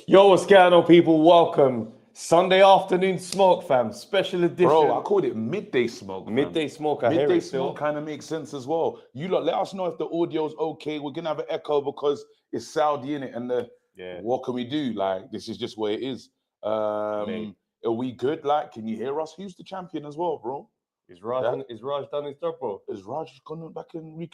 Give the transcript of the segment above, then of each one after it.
Yo, what's going on, people? Welcome. Sunday afternoon smoke, fam. Special edition. Bro, I called it midday smoke. fam. Midday smoke. I hear Midday it still. smoke kind of makes sense as well. You lot, let us know if the audio's okay. We're gonna have an echo because it's Saudi in it, and what can we do? Like, this is just where it is. Mate. Are we good? Like, can you hear us? Who's the champion as well, bro? Is Raj done his job, bro? Is Raj gone back and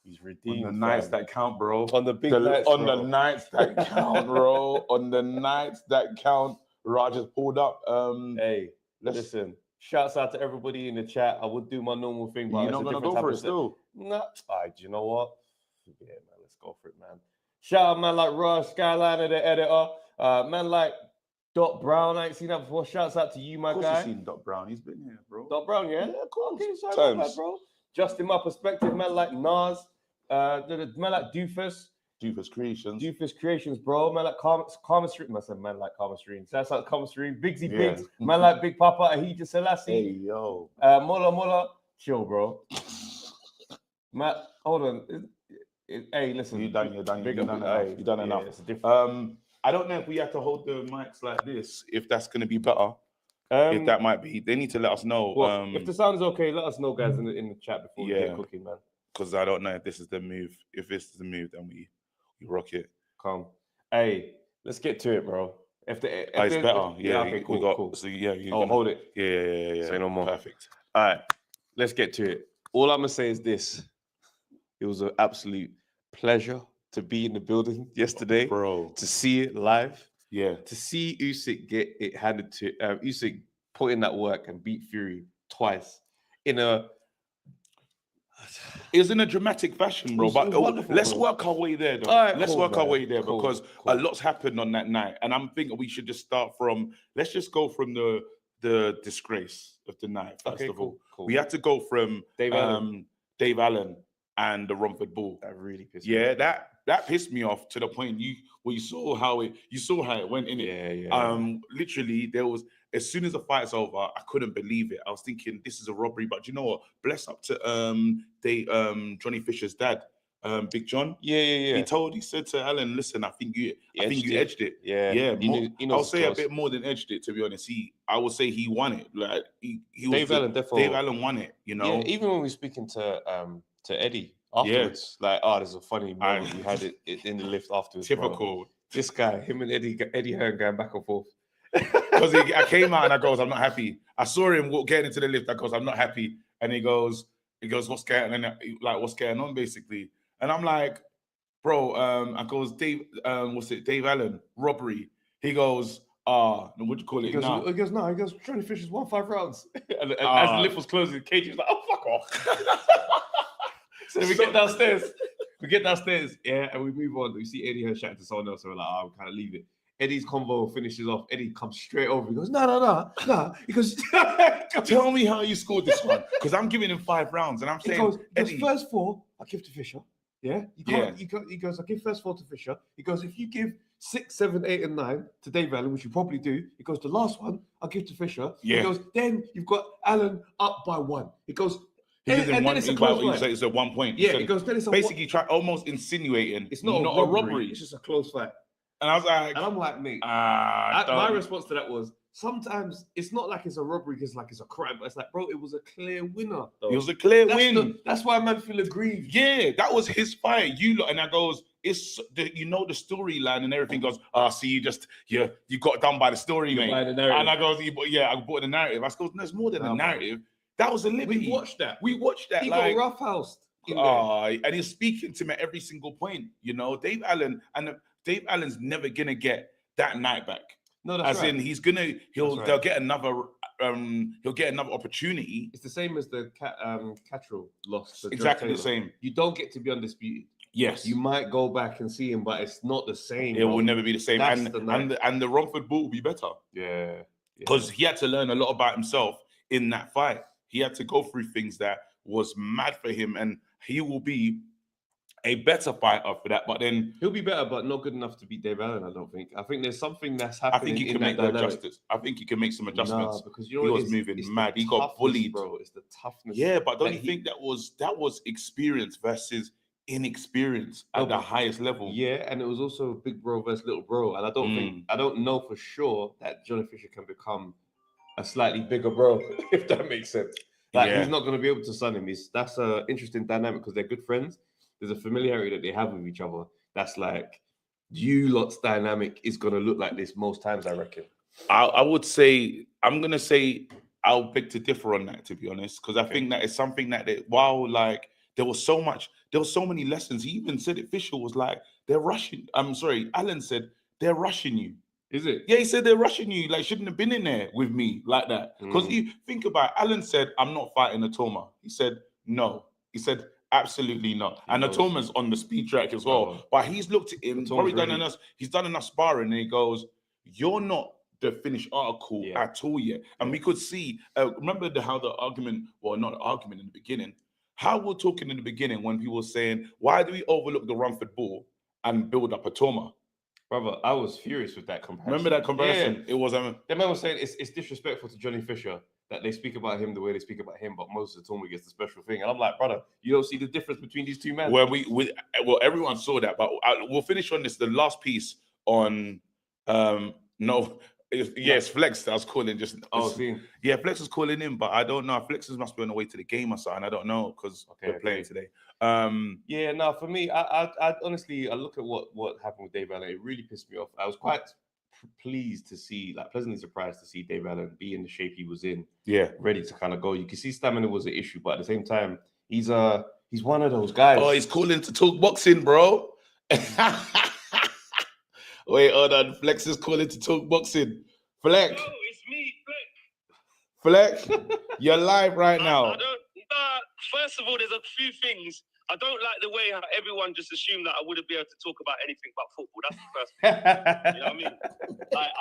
He's redeemed. on the nights that count, bro. On the big nights, on bro. the nights that count, bro. On the nights that count, Raj has pulled up. Hey, listen. Shouts out to everybody in the chat. I would do my normal thing, but you're not gonna go for it still. Nah. Alright, do you know what? Yeah, man, let's go for it, man. Shout out, man, like Raj Skyliner, the editor. Man, like Dot Brown. I ain't seen that before. Shouts out to you, my Of course guy. you've seen Dot Brown. He's been here, bro. Dot Brown, yeah? Cool. Okay, sorry Times. about that, bro. Just in my perspective, man, like Nas, man, like Doofus. Doofus Creations. Doofus Creations, bro. Man, like Karma Street. I said, man, like Karma Street. Shouts out to Karma Street. Bigsy Biggs. Man, like Big Papa. Ahija Selassie. Hey, yo. Mola. Chill, bro. Matt, hold on. Hey, listen. You've done enough. You've done enough. It's different. I don't know if we have to hold the mics like this, if that's going to be better. If that might be. They need to let us know. Well, if the sound is okay, let us know, guys, in the chat before we get cooking, man. Because I don't know if this is the move. If this is the move, then we rock it. Come. Hey, let's get to it, bro. If it's better. Okay, cool, cool. So, yeah. Hold it. Yeah. Say no more. Perfect. All right, let's get to it. All I'm going to say is this. It was an absolute pleasure to be in the building yesterday. Bro. To see it live. Yeah. To see Usyk get it handed to... Usyk put in that work and beat Fury twice in a... It was in a dramatic fashion, bro. But let's work our way there, though. Let's work our way there because a lot's happened on that night. And I'm thinking we should just start from... Let's just go from the disgrace of the night, first of all. Cool. We had to go from Dave Allen and the Romford Ball. That really pissed me off. Yeah, that pissed me off to the point you saw how it went in it. Yeah. Literally, there was, as soon as the fight's over, I couldn't believe it. I was thinking this is a robbery, but you know what? Bless up to Johnny Fisher's dad, Big John. Yeah. He said to Alan, listen, I think you edged it. Yeah. I'll say a bit more than edged it, to be honest. I would say he won it. Like Dave Allen won it, you know. Yeah, even when we were speaking to Eddie afterwards, there's a funny moment we had it in the lift afterwards. Typical. Bro. This guy, him and Eddie Hearn going back and forth. Because I came out and I goes, I'm not happy. I saw him getting into the lift. I goes, I'm not happy. And he goes, what's going on? Like, what's going on, basically? And I'm like, bro, I goes, Dave Allen, robbery. He goes, what do you call it? He goes, Johnny Fisher's won 5 rounds. and as the lift was closing, KG was like, oh, fuck off. So we get downstairs, yeah, and we move on. We see Eddie Hearn shouting to someone else, so we're like, we kind of leave it. Eddie's convo finishes off. Eddie comes straight over. He goes, no. He goes, tell me how you scored this one, because I'm giving him 5 rounds, and I'm saying, Eddie, first 4, I give to Fisher. Yeah, he goes, I give first 4 to Fisher. He goes, if you give 6, 7, 8, and 9 to Dave Allen, which you probably do, he goes, the last one I'll give to Fisher. Yeah. He goes, then you've got Allen up by 1. He goes. It's a 1 point. Yeah, it goes. Then it's basically almost insinuating it's not a robbery. It's just a close fight. And I was like, and I'm like, mate. My response to that was sometimes it's not like it's a robbery because like it's a crime, but it's like, bro, it was a clear winner. Though. It was a clear win. That's why man feel aggrieved. Yeah, that was his fight. And I goes, it's the storyline and everything goes. See, you got done by the story, mate. And I goes, I bought the narrative. I goes, there's more than a narrative. That was a liberty. We watched that. He got roughhoused. And he's speaking to me at every single point. You know, Dave Allen's never gonna get that night back. No, that's right. They'll get another. He'll get another opportunity. It's the same as the Cattrall loss. Exactly the same. You don't get to be undisputed. Yes, you might go back and see him, but it's not the same. It will never be the same. And the Romford Ball will be better. Yeah, because he had to learn a lot about himself in that fight. He had to go through things that was mad for him, and he will be a better fighter for that. But then he'll be better, but not good enough to beat Dave Allen. I don't think. I think there's something that's happening. I think he can make the adjustments. I think he can make some adjustments. Because he was moving mad. He got bullied, bro. It's the toughness. Yeah, but don't you think that was experience versus inexperience at the highest level. Yeah, and it was also big bro versus little bro, and I don't know for sure that Johnny Fisher can become a slightly bigger bro, if that makes sense. Like he's not going to be able to son him. That's an interesting dynamic because they're good friends. There's a familiarity that they have with each other. That's like you lot's dynamic is going to look like this most times, I reckon. I would say I'm going to say I'll beg to differ on that, to be honest, because I think that it's something that while like there was so many lessons. He even said it. Fisher was like, they're rushing. I'm sorry, Alan said they're rushing you. Is it? Yeah, he said they're rushing you. Like, shouldn't have been in there with me like that. Because you think about it, Alan said, I'm not fighting Atoma. He said, no. He said, absolutely not. And Atoma's on the speed track as well. But he's looked at him, probably he's done enough sparring, and he goes, you're not the finished article at all yet. And we could see, remember how the argument, well, not an argument in the beginning, how we're talking in the beginning when people were saying, why do we overlook the Rumford ball and build up Atoma? Brother, I was furious with that comparison. Remember that comparison? Yeah. It was. The man was saying it's disrespectful to Johnny Fisher that they speak about him the way they speak about him, but Moses Atoma gets the special thing. And I'm like, brother, you don't see the difference between these two men. Well, everyone saw that, but we'll finish on this. The last piece on Yes, Flex. I was calling just. Yeah, Flex was calling in, but I don't know. Flexes must be on the way to the game or something. I don't know because they're playing today. For me, I honestly, I look at what happened with Dave Allen. It really pissed me off. I was quite pleased to see, like, pleasantly surprised to see Dave Allen be in the shape he was in. Yeah, ready to kind of go. You can see stamina was an issue, but at the same time, he's one of those guys. Oh, he's calling to talk boxing, bro. Wait, hold on. Flex is calling to talk boxing. Flex. No, it's me, Flex. Flex, you're live right now. First of all, there's a few things. I don't like the way how everyone just assumed that I wouldn't be able to talk about anything but football. That's the first thing. You know what I mean?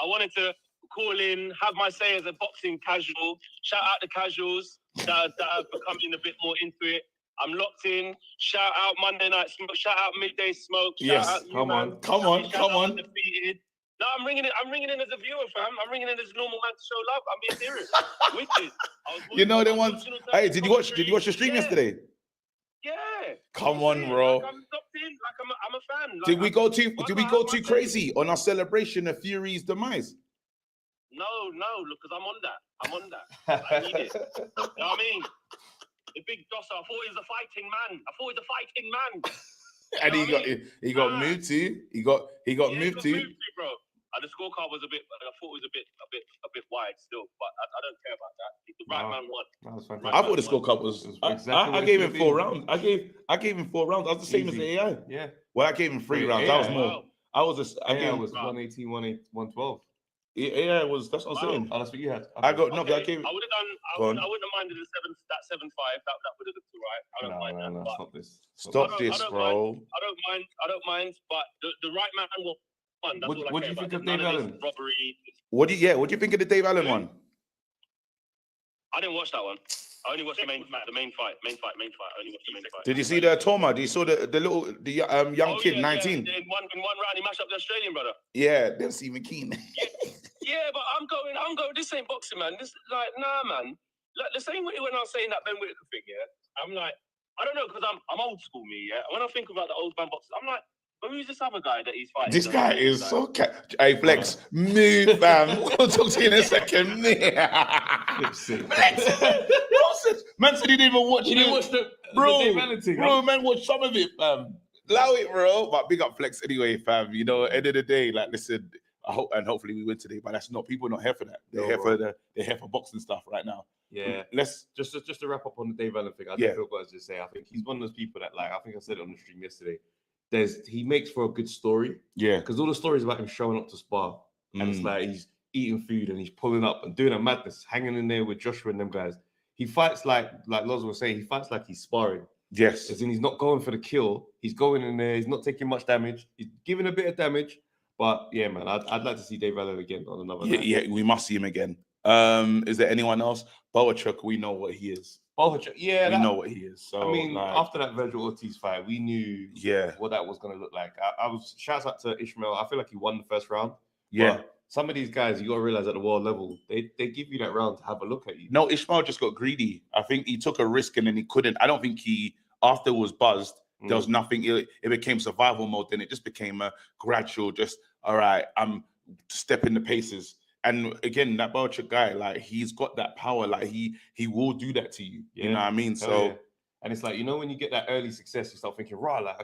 I wanted to call in, have my say as a boxing casual. Shout out the casuals that have becoming a bit more into it. I'm locked in. Shout out Monday Night Smoke. Shout out Midday Smoke. Shout out you, come on. Undefeated. No, I'm ringing in as a viewer, fam. I'm ringing in as a normal man to show love. I'm being serious. Wicked. You know they want. Hey, did you watch the stream yesterday? Yeah. Come on, bro. Like I'm locked in. Like I'm a fan. Like, did we go too crazy on our celebration of Fury's demise? No, look, because I'm on that. I need it. You know what I mean? The big dosser. I thought he was a fighting man. And he got moved to. He got moved to. Bro. And the scorecard was I thought it was a bit wide still, but I don't care about that. The right man won. That was fantastic. I thought the scorecard was exactly. I gave him 4 rounds. I gave him 4 rounds. I was the same as the AI. Yeah. Well, I gave him 3 rounds. That was more. I gave him 118, 112. Yeah, it was. That's what I'm saying. Oh, that's what you had. I gave. I would have done. I wouldn't have minded that 7.5. That would have looked alright. I don't mind that. No, stop this. Stop this, bro. I don't mind. But the right man won. What do you think of Dave Allen? Robbery. What do you think of the Dave Allen one? I didn't watch that one. I only watched the main fight. I only watched the main fight. Did you see the Atoma? Did you saw the young kid, 19? In one round, he mashed up the Australian brother. Yeah, that's Stephen Keane. Yeah, but I'm going. This ain't boxing, man. This is like, nah, man. Like the same way when I was saying that Ben Whitaker thing, yeah. I'm like, I don't know, because I'm old school, me, yeah. When I think about the old man boxers, I'm like, but who's this other guy that he's fighting? This guy is so Hey, Flex, move, fam. We'll talk to you in a second. Man said he didn't even watch it. He didn't watch the Dave Allen thing. Bro, man, watch some of it, fam. Allow it, bro. But big up Flex anyway, fam. You know, end of the day, like, listen, I hope and hopefully we win today. But that's not. People are not here for that. They're here for boxing stuff right now. Yeah. Let's just to wrap up on the Dave Allen thing. I think I've got to just say, I think he's one of those people that, like, I think I said it on the stream yesterday. He makes for a good story. Yeah. Because all the stories about him showing up to spar, and it's like he's eating food and he's pulling up and doing a madness, hanging in there with Joshua and them guys. He fights like Loz was saying, he fights like he's sparring. Yes. As in, he's not going for the kill. He's going in there. He's not taking much damage. He's giving a bit of damage. But yeah, man, I'd like to see Dave Allen again on another night. Yeah, we must see him again. Is there anyone else? Boachuk, we know what he is. Boachuk, yeah. We know what he is. So I mean, after that Virgil Ortiz fight, we knew what that was going to look like. I was shouts out to Ishmael. I feel like he won the first round. Yeah. But some of these guys, you got to realize at the world level, they give you that round to have a look at you. No, Ishmael just got greedy. I think he took a risk and then he couldn't. I don't think he, after was buzzed, There was nothing. It became survival mode. Then it just became a gradual. Just all right. I'm stepping the paces. And again, that Belichick guy, like he's got that power. Like he will do that to you. Yeah. You know what I mean? Hell So yeah. And it's like, you know, when you get that early success, you start thinking, right, like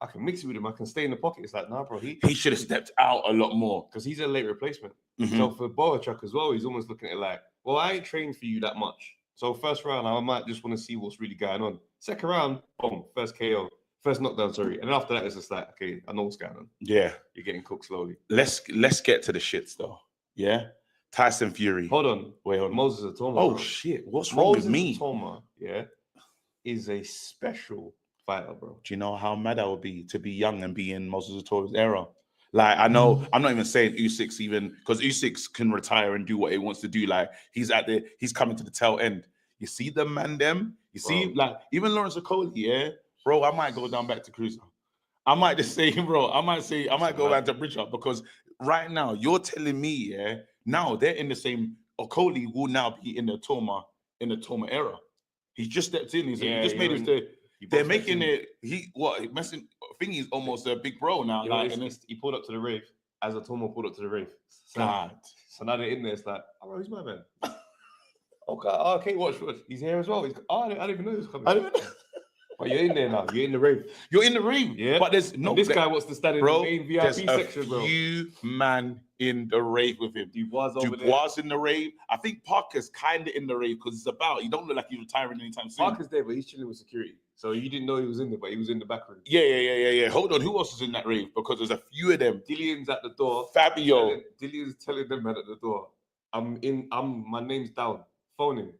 I can mix it with him. I can stay in the pocket. It's like, nah, bro, he should have stepped out a lot more. because he's a late replacement. Mhm. So for Belichick as well, he's almost looking at it like, well, I ain't trained for you that much. So first round, I might just want to see what's really going on. Second round, boom, first KO, first knockdown, sorry. And after that, it's just like, okay, I know what's going on. Yeah. You're getting cooked slowly. Let's get to the shits though. Yeah. Tyson Fury. Hold on. Wait, hold on. Moses Atoma. Oh bro. shit! What's wrong with me? Atoma, yeah, is a special fighter, bro. Do you know how mad I would be to be young and be in Moses Atoma's era? Like I know I'm not even saying Usyk even because Usyk can retire and do what he wants to do. Like he's coming to the tail end. You see the man, them. You see, like even Lawrence Okoli, yeah, bro. I might go down back to Cruiser. I might just say, bro. I might go back to Bridger because right now you're telling me, yeah. Now they're in the same. Okoli will now be in the Toma era. He's just stepped in. He just made it. They're making it. Messing thingy is almost a big bro now. Like, he pulled up to the rave as Atoma pulled up to the rave. God. So now they're in there. It's like, oh, bro, he's my man. Okay, watch. He's here as well. I didn't even know he was coming. But you're in there now. You're in the rave. You're in the rave. Yeah. But there's no. This guy wants to stand in the main VIP section, bro. Few man in the rave with him. Dubois in the rave. I think Parker's kind of in the rave because it's about. He don't look like he's retiring anytime soon. Parker's there, but he's chilling with security. So you didn't know he was in there, but he was in the back room. Yeah. Hold on. Who else is in that rave? Because there's a few of them. Dillian's at the door. Fabio. Dillian's telling them man at the door. My name's down. Phone him.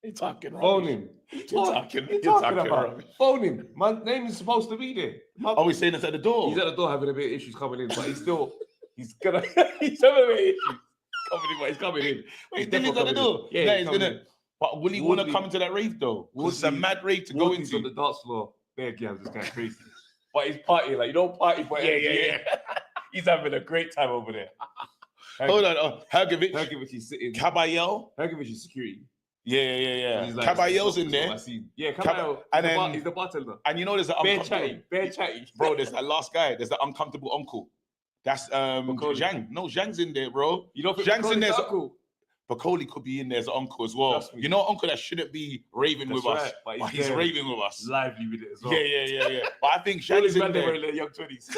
You're talking Phone him. You're talking about? Phone him. My name is supposed to be there. Oh, he's saying it's at the door. He's at the door having a bit of issues coming in, but he's having a bit of issues coming in, but he's coming in. Wait, Dillian's at the door. Yeah, he's gonna. But will he want to come into that rave though? Because it's a mad rave to go into. On the dance floor. Bare gams is going crazy. But he's partying like you don't party, but yeah. He's having a great time over there. Hold on, Hergovich is sitting. Caballero. Hergovich is security. Yeah. Like, Caballero's in there. Yeah, Caballero. And he's the bartender. And you know there's bare chatty. Bro, there's that last guy. There's the uncomfortable uncle. That's Zhang. No, Zhang's in there, bro. You don't think Zhang's in there. Uncle? Bacoli could be in there as an uncle as well. You know, uncle that shouldn't be raving with us, but he's raving with us. Lively with it as well. Yeah. But I think Zhang's in there. In their young 20s.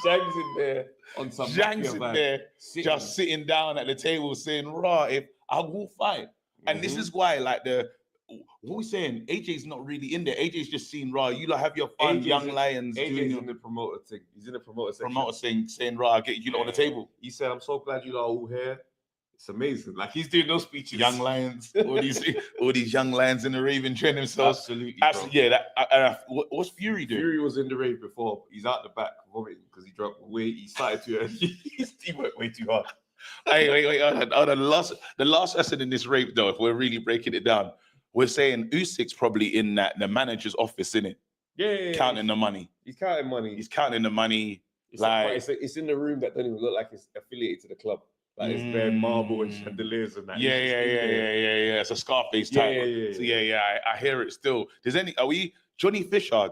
Zhang's in there on some. Zhang's in there, just sitting down at the table saying, "Raw, if I will fight." And this is why, like what we saying? AJ's not really in there. AJ's just seen raw. You like have your fun, young lions. AJ's in the promoter thing. He's in the promoter section. Promoter thing, saying raw. Get you on the table. He said, "I'm so glad you are all here. It's amazing." Like he's doing those speeches. Young lions, all these young lions in the rave enjoying themselves. Absolutely. Yeah. What's Fury doing? Fury was in the rave before. He's out the back vomiting because he dropped way. He started too early. He worked way too hard. Wait. The last lesson in this rave, though, if we're really breaking it down, we're saying Usyk's probably in the manager's office, innit? Yeah. Counting the money. He's counting money. It's in the room that don't even look like it's affiliated to the club. Like it's bare marble and chandeliers and that. Yeah. It's a Scarface type. Yeah. I hear it still. Johnny Fisher?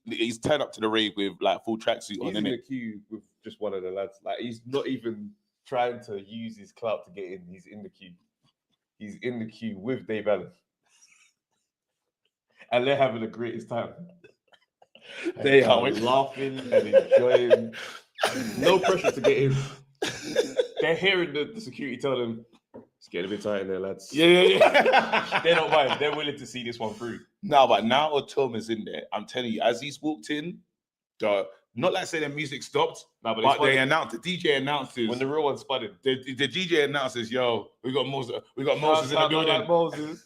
He's turned up to the rave with like full tracksuit on, He's in the queue with just one of the lads. Like he's not even trying to use his clout to get in. He's in the queue. He's in the queue with Dave Allen. And they're having the greatest time. They are laughing and enjoying. No pressure to get in. They're hearing the security tell them, it's getting a bit tight in there, lads. Yeah. They don't mind. They're willing to see this one through. No, but now Otoma's in there. I'm telling you, as he's walked in, not like saying the music stopped, but they announced, the DJ announces. When the real one spotted. The DJ announces, yo, we got Moses in the building. Like Moses.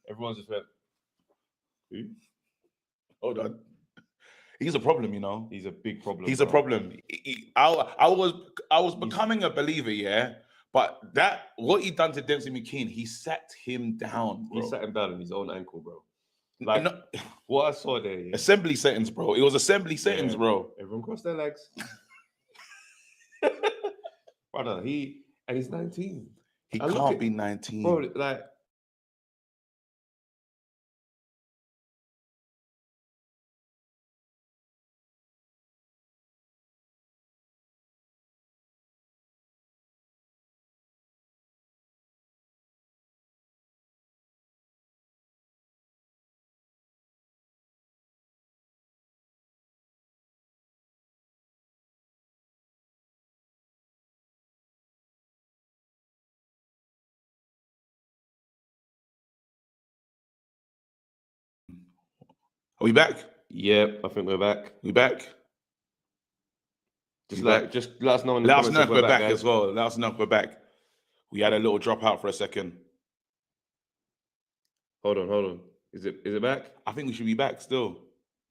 Everyone's just went, who? Hold on. He's a problem, you know. He's a big problem. He's a problem. I was becoming a believer, yeah. But what he done to Dempsey McKean, he sat him down, bro. He sat him down on his own ankle, bro. Like what I saw there, yeah. Assembly settings, bro. It was assembly settings, bro. Everyone cross their legs. Brother, he's 19. He can't be 19. Bro, like Are we back? Yep, I think we're back. We back? Just We back? just let us know in the Let us comments know if we're back guys. as well. Let us know if we're back. We had a little drop out for a second. Hold on. Is it back? I think we should be back still.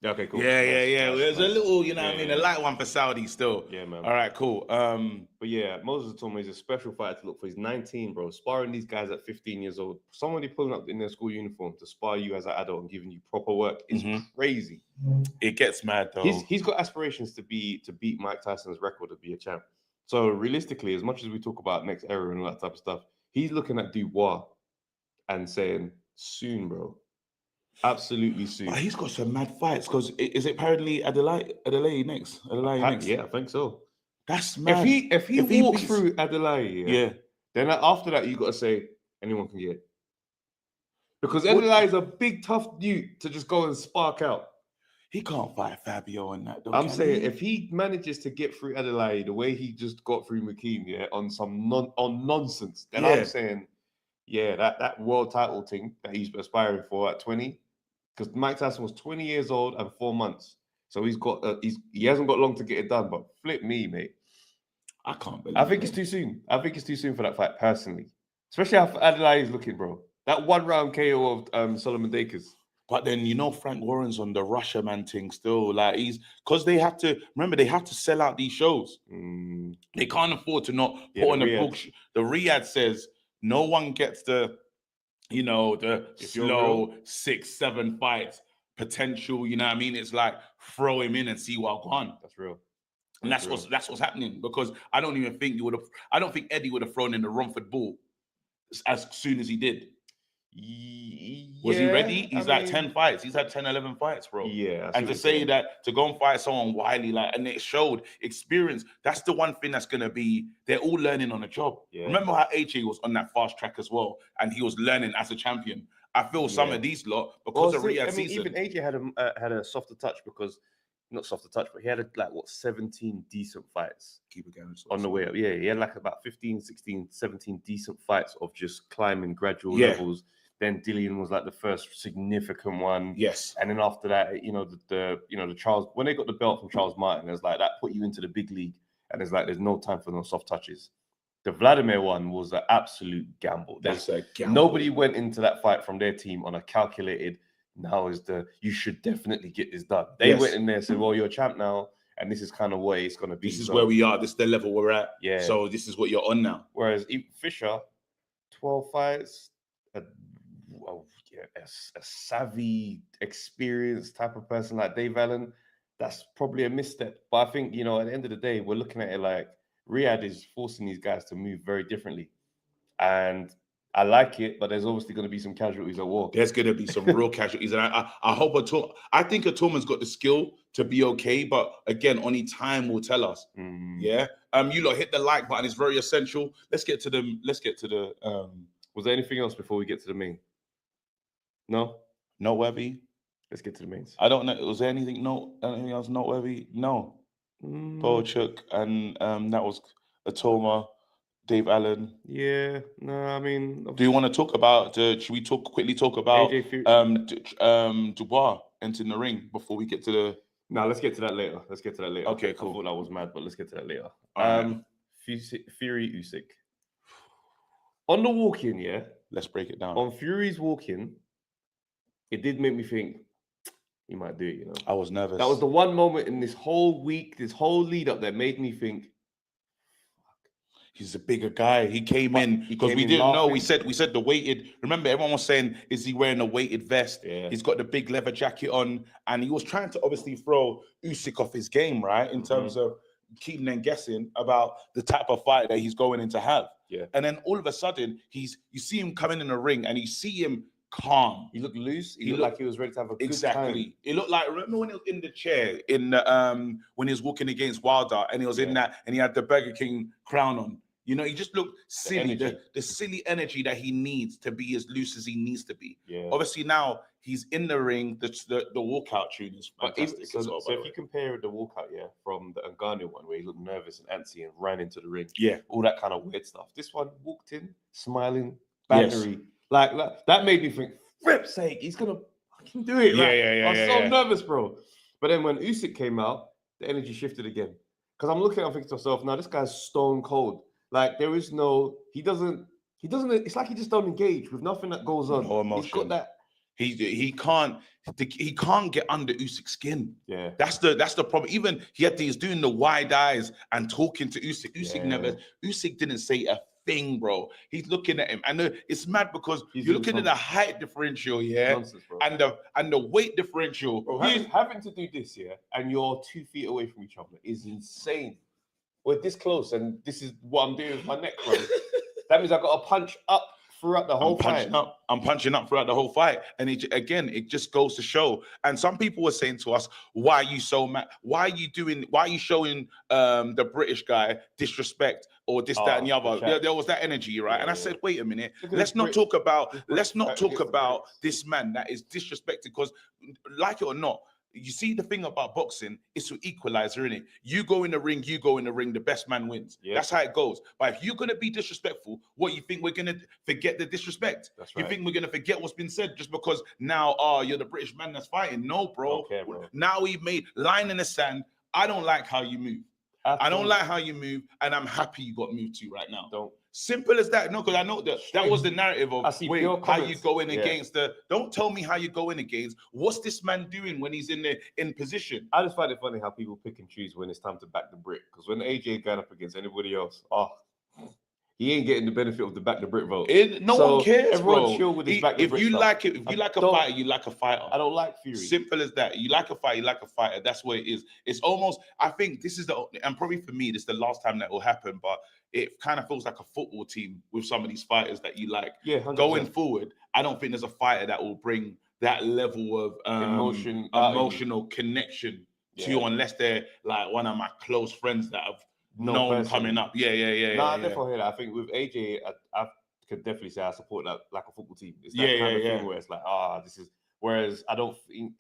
Yeah, okay, cool. Yeah. Nice, There's a little, you know Yeah, what I mean, yeah. a light one for Saudi still. Yeah, man. All right, cool. But yeah, Moses Atomo is a special fighter to look for. He's 19, bro. Sparring these guys at 15 years old. Somebody pulling up in their school uniform to spar you as an adult and giving you proper work is crazy. It gets mad though. He's got aspirations to beat Mike Tyson's record to be a champ. So realistically, as much as we talk about next era and all that type of stuff, he's looking at Dubois and saying, soon, bro. Absolutely soon. But he's got some mad fights because is it apparently Adelaide next? Adelaide next? Yeah, I think so. That's mad. If he walks through Adelaide, yeah. Then after that you got to say anyone can get. Because Adelaide is a big tough dude to just go and spark out. He can't fight Fabio on that though. I'm saying if he manages to get through Adelaide the way he just got through McKean, on some nonsense, then I'm saying, that world title thing that he's aspiring for at 20. Because Mike Tyson was 20 years old and 4 months. So he hasn't got long to get it done, but flip me, mate. I can't believe I think it's too soon. I think it's too soon for that fight, personally. Especially how Adelaide is looking, bro. That 1-round KO of Solomon Dakers. But then Frank Warren's on the Russia man thing still. Like because they have to sell out these shows. They can't afford to not put on a book. The Riyadh says no one gets the slow 6-7 fights potential. You know what I mean? It's like throw him in and see what I've gone. That's real. And that's what's happening because I don't think Eddie would have thrown in the Romford Bull as soon as he did. Was he ready? He's 10 fights. He's had 10, 11 fights, bro. Yeah. And to say that, to go and fight someone wily, and it showed experience, that's the one thing that's going to be, they're all learning on the job. Yeah. Remember how AJ was on that fast track as well, and he was learning as a champion. I feel some of these lot, because of Riyadh season. Even AJ had a softer touch because, not softer touch, but he had 17 decent fights. Keep it going. On the way up. Yeah, he had about 15, 16, 17 decent fights of just climbing gradual levels. Then Dillian was the first significant one. Yes. And then after that, the Charles, when they got the belt from Charles Martin, there's that put you into the big league. And there's no time for no soft touches. The Vladimir one was an absolute gamble. That's a gamble. Nobody went into that fight from their team on a calculated, you should definitely get this done. They went in there and said, well, you're a champ now. And this is kind of where it's going to be. This is where we are. This is the level we're at. Yeah. So this is what you're on now. Whereas Fisher, 12 fights, a savvy, experienced type of person like Dave Allen, that's probably a misstep. But I think, at the end of the day, we're looking at it like Riyadh is forcing these guys to move very differently. And I like it, but there's obviously going to be some casualties at war. There's going to be some real casualties. And I hope I think Atoma's got the skill to be okay. But again, only time will tell us. Yeah. You lot hit the like button. It's very essential. Let's get to the was there anything else before we get to the main? No? Noteworthy? Let's get to the mains. I don't know. Was there anything else noteworthy? No. Bochuk and that was Atoma, Dave Allen. Yeah. No, I mean. Do you want to talk about? Should we quickly talk about Dubois entering the ring before we get to the? No, let's get to that later. Okay, cool. I thought that was mad, but let's get to that later. Right. Fury Usyk. On the walk-in, yeah. Let's break it down. On Fury's walk-in, it did make me think he might do it. I was nervous. That was the one moment in this whole week, this whole lead-up that made me think. He's a bigger guy. He came in because we didn't know. We said the weighted. Remember, everyone was saying, "Is he wearing a weighted vest?" Yeah. He's got the big leather jacket on, and he was trying to obviously throw Usyk off his game, right? In terms of keeping them guessing about the type of fight that he's going in to have. Yeah. And then all of a sudden, you see him coming in the ring, and you see him calm. He looked loose. He looked like he was ready to have a good time. It looked like, remember when he was in the chair when he was walking against Wilder, and he was in that, and he had the Burger King crown on. He just looked silly. The silly energy that he needs to be as loose as he needs to be. Yeah. Obviously now he's in the ring. The walkout tune is fantastic. So if you compare the walkout, from the Ngannou one where he looked nervous and antsy and ran into the ring, all that kind of weird stuff. This one walked in, smiling, battery, like that made me think, flip's sake, he's gonna fucking do it. Yeah, Like, yeah, I was yeah, so yeah. nervous, bro. But then when Usyk came out, the energy shifted again. Because I'm looking at it, I'm thinking to myself, now this guy's stone cold. Like there is no, he doesn't, it's like he just don't engage with nothing that goes on. No He's got emotion. that. He can't get under Usyk's skin. Yeah. That's the problem. Even he's doing the wide eyes and talking to Usyk. Usyk didn't say a thing, bro. He's looking at him, and it's mad because you're looking at the height differential, Nonsense, bro. and the weight differential. Bro, having to do this, and you're 2 feet away from each other is insane. We're this close, and this is what I'm doing with my neck, bro. That means I got to punch up throughout the whole fight. I'm punching up throughout the whole fight. And it just goes to show. And some people were saying to us, why are you so mad? Why are you showing the British guy disrespect or this, that, and the other? There was that energy, right? And I said, wait a minute, let's not talk about this man that is disrespected, because like it or not, you see, the thing about boxing is to equalizer, innit? You go in the ring, the best man wins. Yep. That's how it goes. But if you're going to be disrespectful, what, you think we're going to forget the disrespect? That's right. You think we're going to forget what's been said just because now, you're the British man that's fighting? No, bro. Okay, bro. Now we've made line in the sand. I don't like how you move. I don't like how you move, and I'm happy you got moved to right now. Simple as that. No, because I know that was the narrative of how you go in against the. Don't tell me how you go in against. What's this man doing when he's in position? I just find it funny how people pick and choose when it's time to back the brick. Because when AJ going up against anybody else, he ain't getting the benefit of the back the brick vote. No one cares, bro. Chill with his back the brick If you like a fighter, you like a fighter. I don't like Fury. Simple as that. You like a fighter, you like a fighter. That's what it is. It's almost, I think this is and probably for me, this is the last time that will happen, but it kind of feels like a football team with some of these fighters that you like. Yeah, 100%. Going forward, I don't think there's a fighter that will bring that level of emotional connection to you, unless they're like one of my close friends that have known coming up. Yeah. I definitely hear that. I think with AJ, I could definitely say I support that like a football team. It's that kind of thing where it's like, this is. Whereas I don't think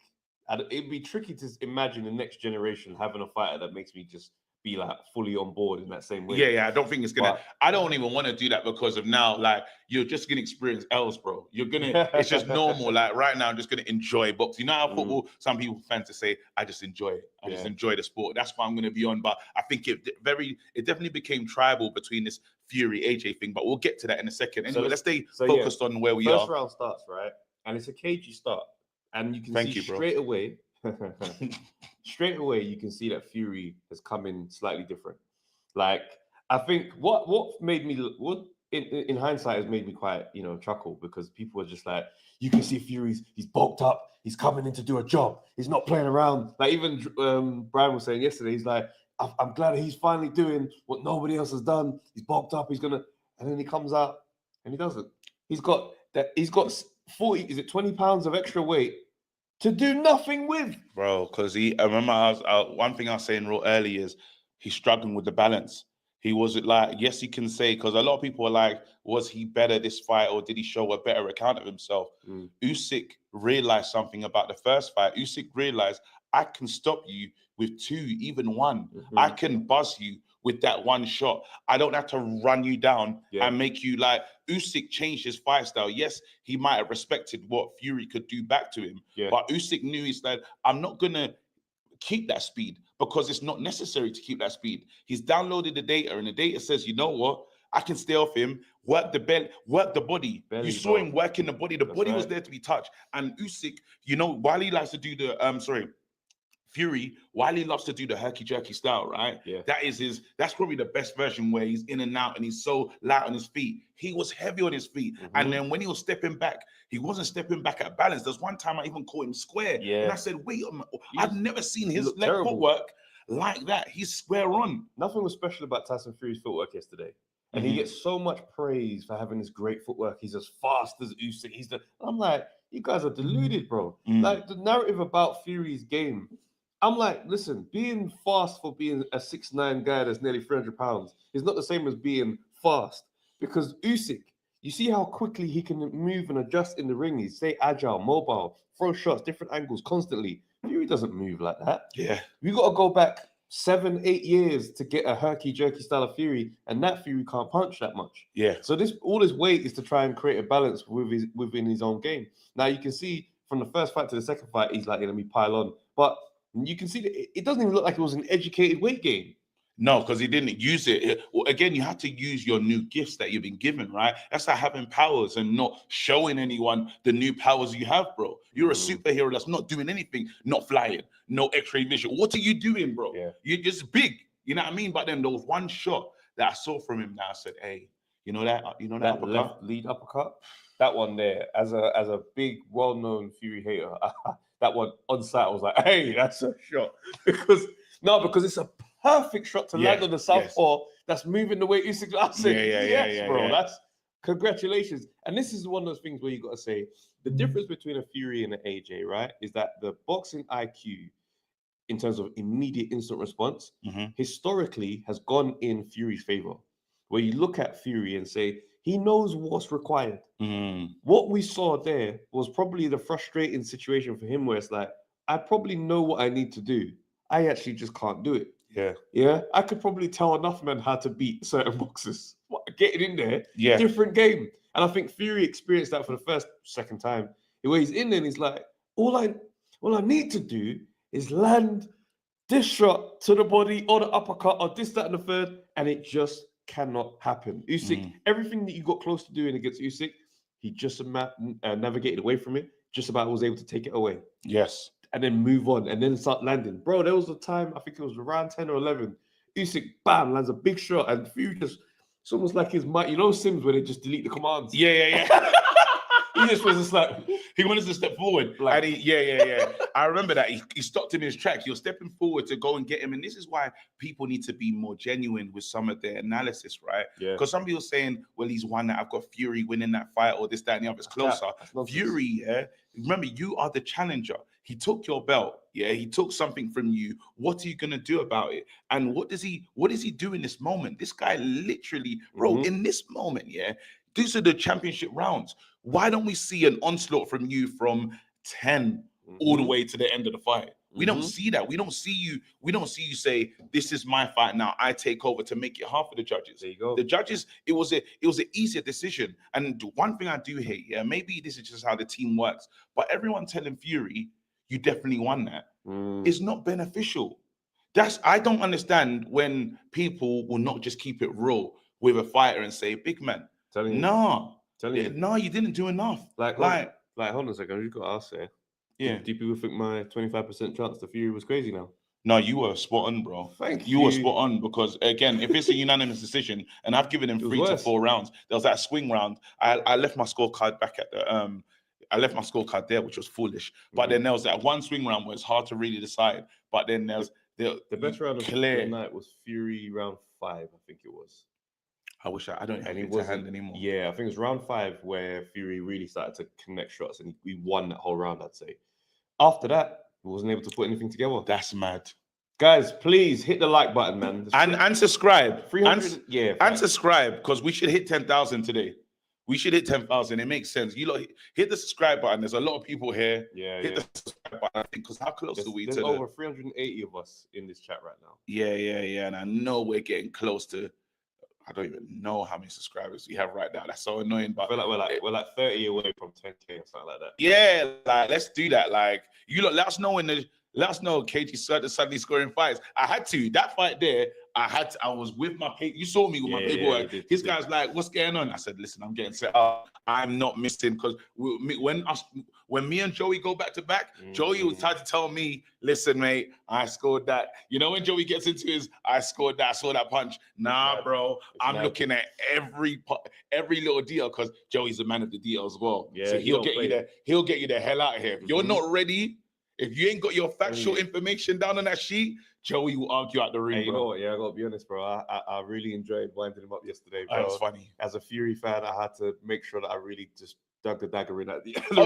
it'd be tricky to imagine the next generation having a fighter that makes me just be like fully on board in that same way. Yeah. I don't think it's gonna. I don't even want to do that because of now. Like, you're just gonna experience L's, bro. You're gonna. It's just normal. Like right now, I'm just gonna enjoy boxing. You know how football. Some people fancy say, I just enjoy it. I just enjoy the sport. That's what I'm gonna be on. But I think it definitely became tribal between this Fury AJ thing. But we'll get to that in a second. Anyway, let's stay focused on where we are. First round starts, right, and it's a cagey start, and you can see straight away. Straight away, you can see that Fury has come in slightly different. Like, I think what made me in hindsight has made me quite chuckle, because people are just like, you can see he's bulked up, he's coming in to do a job, he's not playing around. Like even Brian was saying yesterday, he's like, I'm glad he's finally doing what nobody else has done. He's bulked up, and then he comes out and he doesn't. He's got 20 pounds of extra weight to do nothing with, bro. Because I remember one thing I was saying real early is he's struggling with the balance. He wasn't like, yes, you can say, because a lot of people are like, was he better this fight, or did he show a better account of himself? Usyk realized something about the first fight. Usyk realized, I can stop you with 2, even 1. I can buzz you with that one shot. I don't have to run you down and make you like. Usyk changed his fight style. Yes, he might have respected what Fury could do back to him, but Usyk knew, he said, I'm not gonna keep that speed because it's not necessary to keep that speed. He's downloaded the data, and the data says, you know what? I can stay off him, work the belly, work the body. You saw him working the body. The body was there to be touched. And Usyk, while he likes to do the Fury, while he loves to do the herky-jerky style, right? Yeah. That's probably the best version where he's in and out and he's so light on his feet. He was heavy on his feet. And then when he was stepping back, he wasn't stepping back at balance. There's one time I even caught him square. Yeah. And I said, wait, I've never seen his leg footwork like that. He's square on. Nothing was special about Tyson Fury's footwork yesterday. And he gets so much praise for having this great footwork. He's as fast as Usyk. I'm like, you guys are deluded, bro. Like, the narrative about Fury's game, I'm like, listen, being fast for being a 6'9" guy that's nearly 300 pounds is not the same as being fast. Because Usyk, you see how quickly he can move and adjust in the ring. He's agile, mobile, throw shots, different angles constantly. Fury doesn't move like that. Yeah. We got to go back 7-8 years to get a herky-jerky style of Fury, and that Fury can't punch that much. Yeah. So all this weight is to try and create a balance within his own game. Now you can see from the first fight to the second fight, he's like, let me pile on. But you can see that it doesn't even look like it was an educated weight gain. No, because he didn't use it. Well, again, you have to use your new gifts that you've been given, right? That's like having powers and not showing anyone the new powers you have, bro. You're a superhero that's not doing anything, not flying, no X-ray vision. What are you doing, bro? Yeah. You're just big. You know what I mean? But then there was one shot that I saw from him that I said, hey, you know that That uppercut? left lead uppercut, that one there, as a big, well-known Fury hater, that one on site, I was like, hey, that's a shot. because it's a perfect shot to land on the southpaw that's moving the way Usyk. I said, yes, bro. That's congratulations. And this is one of those things where you got to say the difference between a Fury and an AJ, right, is that the boxing IQ, in terms of immediate instant response, historically has gone in Fury's favor. Where you look at Fury and say, he knows what's required. What we saw there was probably the frustrating situation for him where it's like, I probably know what I need to do. I actually just can't do it. Yeah. I could probably tell enough men how to beat certain boxers. Getting in there, different game. And I think Fury experienced that for the second time. Where he's in there and he's like, all I need to do is land this shot to the body or the uppercut or this, that, and the third, and it just cannot happen. Usyk, everything that you got close to doing against Usyk, he just navigated away from it, just about was able to take it away. Yes. And then move on and then start landing. Bro, there was a time, I think it was around 10 or 11, Usyk, bam, lands a big shot and Fury just, it's almost like his mic, you know Sims where they just delete the commands? Yeah. He just was just like, he wanted to step forward. Like, and I remember that. He stopped in his tracks. He was stepping forward to go and get him. And this is why people need to be more genuine with some of their analysis, right? Yeah. Because some people saying, well, he's won that. I've got Fury winning that fight or this, that, and the other. It's closer. Fury, remember, you are the challenger. He took your belt. Yeah, he took something from you. What are you gonna do about it? And what does he do in this moment? This guy literally, bro, in this moment, these are the championship rounds. Why don't we see an onslaught from you from 10 all the way to the end of the fight? We don't see that. We don't see you say, this is my fight now. I take over to make it hard for the judges. There you go. The judges, it was an easier decision. And one thing I do hate, maybe this is just how the team works, but everyone telling Fury, you definitely won that. It's not beneficial. I don't understand when people will not just keep it real with a fighter and say, big man, no, you didn't do enough. Like, hold on a second, you got to ask there. Yeah. Do people think my 25% chance the Fury was crazy now? No, you were spot on, bro. Thank you. You were spot on because, again, if it's a unanimous decision, and I've given him 3 to 4 rounds, there was that swing round. I left my scorecard back at the I left my scorecard there, which was foolish. But then there was that one swing round where it's hard to really decide. But then there was the best round of the night was Fury round 5, I think it was. I wish I don't have it to hand anymore. Yeah, I think it was round 5 where Fury really started to connect shots and we won that whole round, I'd say. After that, we wasn't able to put anything together. That's mad. Guys, please hit the like button, man. And subscribe. 300, and subscribe because we should hit 10,000 today. We should hit 10,000. It makes sense. You lot hit the subscribe button. There's a lot of people here. Hit the subscribe button. I think because how close are we to? There's over 380 of us in this chat right now. Yeah. And I know we're getting close to. I don't even know how many subscribers we have right now. That's so annoying. But I feel like we're like 30 away from 10K or something like that. Yeah, like let's do that. Like you lot, let us know KG suddenly scoring fights. I had to. That fight there, I was with my paper. You saw me with my paperwork. His guy's like, what's going on? I said, listen, I'm getting set up. I'm not missing because when me and Joey go back to back, Joey was trying to tell me, listen, mate, I scored that. You know when Joey gets into his, I scored that, I saw that punch. Nah, bro, I'm looking at every little deal because Joey's a man of the deal as well. Yeah, so he'll get you the hell out of here. If you're not ready, if you ain't got your factual information down on that sheet, Joey will argue out the ring, you know what? Yeah, I got to be honest, bro. I really enjoyed winding him up yesterday, bro. That was funny. As a Fury fan, I had to make sure that I really just dug the dagger in at the time, bro.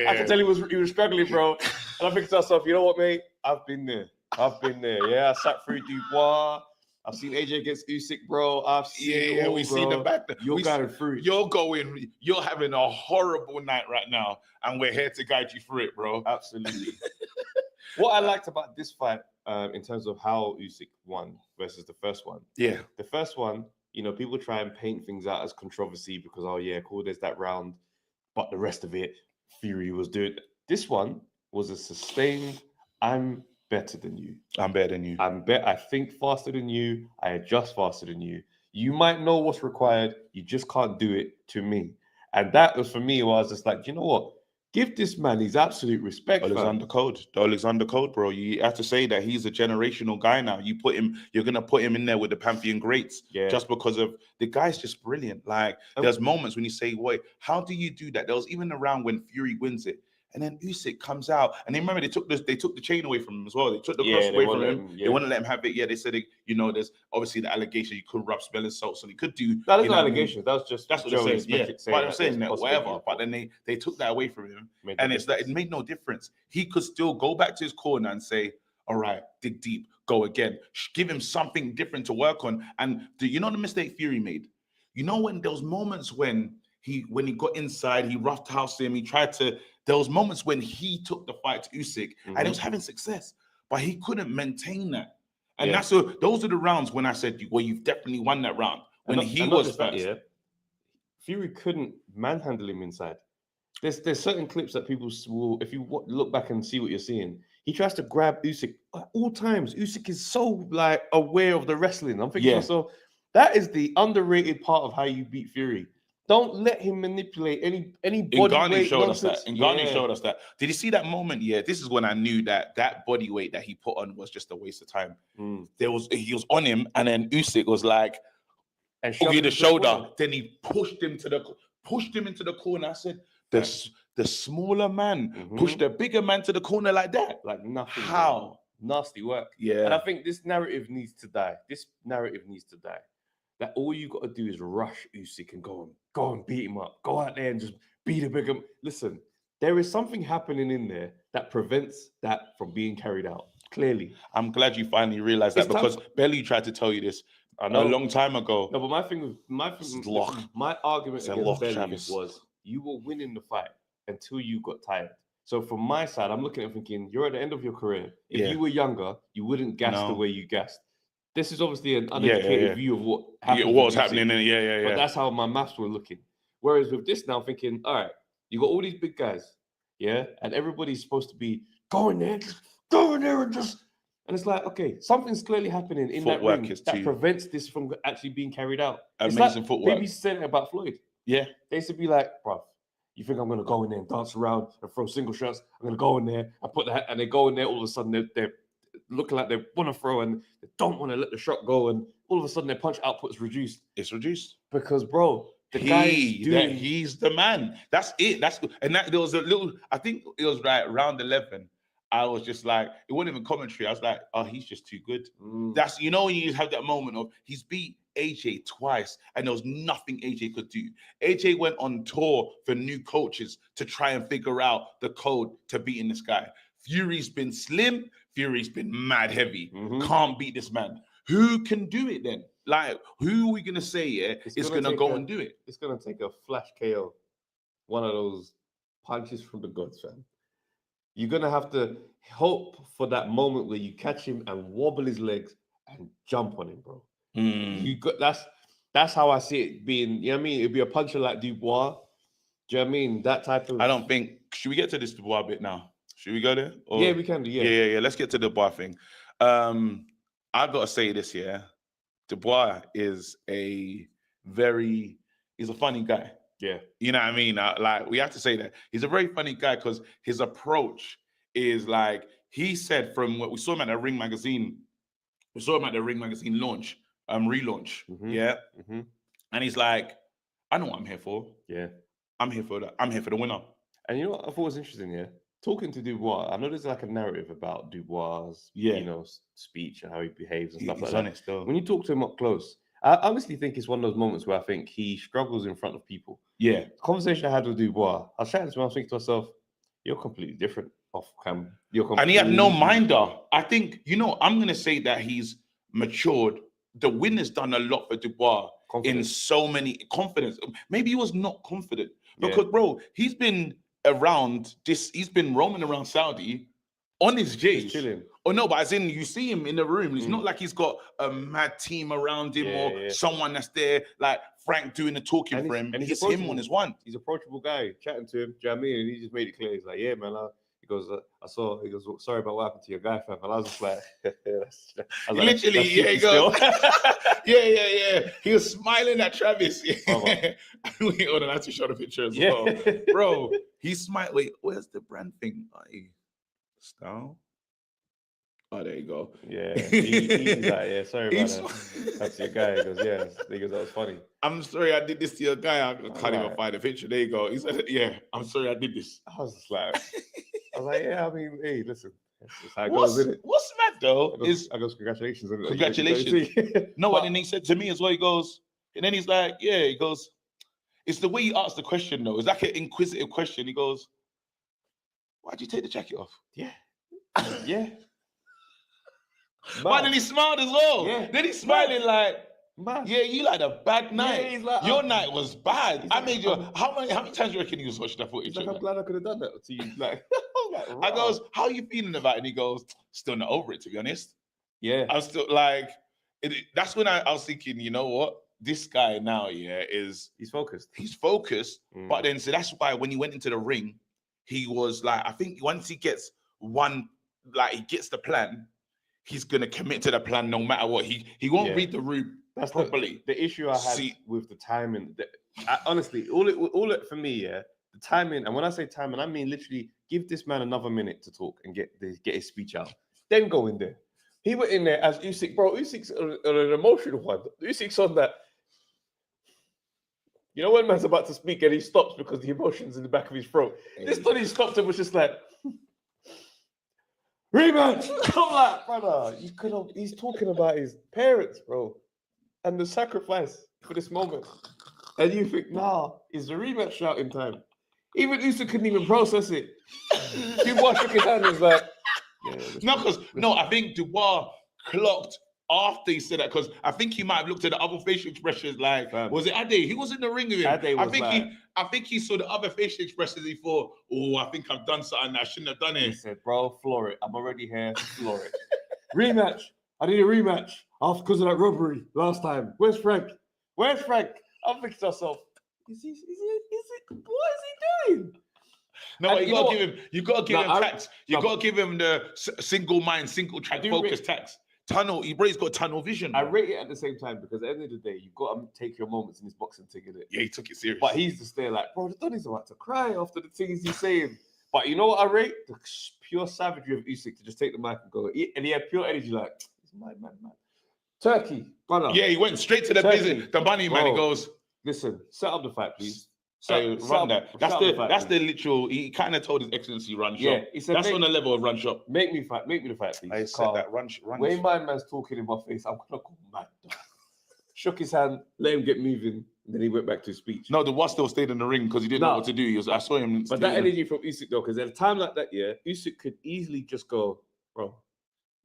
I could tell he was struggling, bro. And I think to myself, you know what, mate? I've been there. Yeah, I sat through Dubois. I've seen AJ against Usyk, bro. I've seen we've seen the back. You're going through. You're having a horrible night right now, and we're here to guide you through it, bro. Absolutely. What I liked about this fight, in terms of how Usyk won versus the first one. Yeah. The first one, people try and paint things out as controversy because, oh yeah, cool, there's that round, but the rest of it, Fury was doing. This one was a sustained, I'm better than you. I'm better than you. I think faster than you. I adjust faster than you. You might know what's required. You just can't do it to me. And that was for me. Where I was just like, you know what? Give this man his absolute respect. Alexander Code, bro. You have to say that he's a generational guy now. You're gonna put him in there with the Pantheon greats, just because of the guy's just brilliant. Like there's moments when you say, "Wait, how do you do that?" There was even around when Fury wins it, and then Usyk comes out, and then remember they took the chain away from him as well. They took the cross away from him. They wouldn't let him have it. Yeah, they said, there's obviously the allegation you could rub smelling salts, and he could do. That's no allegation. That's what they're saying. Yeah, but I'm saying that whatever. People. But then they took that away from him, and it's that it made no difference. He could still go back to his corner and say, "All right, dig deep, go again." Give him something different to work on. And do you know the mistake Fury made? You know when there was moments when he got inside, he roughed house him. There was moments when he took the fight to Usyk, and he was having success, but he couldn't maintain that. And those are the rounds when I said, "Well, you've definitely won that round." When he was fast. Fury couldn't manhandle him inside. There's certain clips that people will, if you look back and see what you're seeing, he tries to grab Usyk at all times. Usyk is so like aware of the wrestling. I'm thinking so that is the underrated part of how you beat Fury. Don't let him manipulate any body weight nonsense. Ngannou showed us that. Did you see that moment? Yeah, this is when I knew that body weight that he put on was just a waste of time. He was on him, and then Usyk was like, and over the shoulder. Then he pushed him into the corner. I said, the smaller man pushed the bigger man to the corner like that. Like nothing. How? Nasty work. Yeah. And I think this narrative needs to die. That all you got to do is rush Usyk and go and beat him up. Go out there and just beat a bigger. Listen, there is something happening in there that prevents that from being carried out. Clearly, I'm glad you finally realized that, because Belly tried to tell you this a long time ago. No, but my argument against Belly was you were winning the fight until you got tired. So from my side, I'm looking at it thinking, you're at the end of your career. If you were younger, you wouldn't gas the way you gassed. This is obviously an uneducated view of what was happening. But that's how my maths were looking. Whereas with this now, thinking, all right, you got all these big guys, and everybody's supposed to be going there and just. And it's like, okay, something's clearly happening in that ring that prevents this from actually being carried out. Amazing footwork. People said it about Floyd. Yeah. They used to be like, bro, you think I'm going to go in there and dance around and throw single shots? I'm going to go in there and put that, and they go in there, all of a sudden they're looking like they want to throw and they don't want to let the shot go, and all of a sudden their punch output is reduced. It's reduced because, bro, he's the man. That's it. There was a little. I think it was right around 11. I was just like, it wasn't even commentary. I was like, oh, he's just too good. That's when you have that moment of he's beat AJ twice and there was nothing AJ could do. AJ went on tour for new coaches to try and figure out the code to beating this guy. Fury's been slim. Fury's been mad heavy. Can't beat this man. Who can do it then? Like, who are we going to say is going to go and do it? It's going to take a flash KO. One of those punches from the gods, fam. You're going to have to hope for that moment where you catch him and wobble his legs and jump on him, bro. That's how I see it being. You know what I mean? It'd be a puncher like Dubois. Do you know what I mean? That type of. I don't think. Should we get to this Dubois bit now? Should we go there? Yeah, we can do. Yeah. Let's get to the Dubois thing. I've got to say this here. Dubois is a funny guy. Yeah. You know what I mean? Like, we have to say that. He's a very funny guy because his approach is like, he said from what we saw him at the Ring Magazine, launch, relaunch. Yeah. And he's like, I know what I'm here for. Yeah. I'm here for that. I'm here for the winner. And you know what I thought was interesting, talking to Dubois, I know there's like a narrative about Dubois' speech and how he behaves and stuff like that. Still. When you talk to him up close, I honestly think it's one of those moments where I think he struggles in front of people. Yeah. The conversation I had with Dubois, I was chatting to him, I was thinking to myself, you're completely different off cam. And he had no minder. I think, I'm going to say that he's matured. The win has done a lot for Dubois in so many confidence. Maybe he was not confident because, bro, he's been around this. He's been roaming around Saudi on his J's, Oh no, but as in you see him in the room. It's not like he's got a mad team around him or someone that's there, like Frank doing the talking for him. And it's him on his one. He's an approachable guy, chatting to him. Do you know what I mean? And he just made it clear. He's like, yeah, man. He goes, he goes, sorry about what happened to your guy, fam. And I was just like, literally, he goes, yeah. He was smiling at Travis. Hold on, I have to show the picture as well. Bro, he smiled. Wait, where's the brand thing? Style. Oh, there you go. Yeah, he's like, sorry about that. That's your guy. He goes, he goes, that was funny. I'm sorry I did this to your guy. I can't even find the picture. There you go. He said, yeah, I'm sorry I did this. I was just like, yeah, I mean, hey, listen. That's how it goes, isn't it? What's mad though I goes, congratulations. Isn't it? Congratulations. No, and then he said to me as well, he goes, and then he's like, he goes, it's the way he asked the question though. It's like an inquisitive question. He goes, why'd you take the jacket off? Yeah. Yeah. But then he smiled as well. Yeah. Then he's smiling like, man. Yeah, you had a bad night. Yeah, he's like, your night was bad. I like, made you. How many times do you reckon he was watching that footage? Like, I'm glad I could have done that to you. Like, I goes, how are you feeling about it? And he goes, still not over it, to be honest. Yeah. I'm still like, that's when I was thinking, you know what? This guy now, he's focused. He's focused. But then, so that's why when he went into the ring, he was like, I think once he gets he gets the plan, he's gonna commit to the plan no matter what. He won't read the room properly. The issue I had with the timing. Honestly, all it for me, the timing. And when I say timing, I mean literally give this man another minute to talk and get his speech out. Then go in there. He went in there as Usyk, bro. Usyk's an emotional one. Usyk's on that. You know when man's about to speak and he stops because the emotion's in the back of his throat. This time he stopped and was just like, rematch. I'm like, brother, you could have. He's talking about his parents, bro, and the sacrifice for this moment. And you think, nah, it's the rematch shouting time. Even Usyk couldn't even process it. Dubois shook his hand and was like, I think Dubois clocked after he said that, because I think he might have looked at the other facial expressions like, was it Ade? He was in the ring with him. I think he saw the other facial expressions. He thought, I think I've done something that I shouldn't have done it. He said, bro, floor it. I'm already here. Floor it. Rematch. I need a rematch because of that robbery last time. Where's Frank? I'm thinking to myself, what is he doing? No, you gotta give him tax. You gotta give him the single mind, single track focus tax. Tunnel, he's got tunnel vision. I rate it at the same time because at the end of the day, you've got to take your moments in this boxing thing, innit? Yeah, he took it serious. But he's just there like, bro, the Donny's about to cry after the things he's saying. But you know what I rate? The pure savagery of Usyk to just take the mic and go. And he had pure energy like, it's my man. Turkey, brother. Yeah, he went straight to the business. The bunny man, he goes, listen, set up the fight, please. Run that. That's the literal. He kind of told His Excellency run shop. Yeah, he said, that's on the level of run shop. Make me the fight, please. I said that run. When my man's talking in my face, I'm gonna go mad. Shook his hand, let him get moving, and then he went back to his speech. No, the was still stayed in the ring because he didn't know what to do. I saw him. But that energy from Usyk though, because at a time like that, Usyk could easily just go, bro,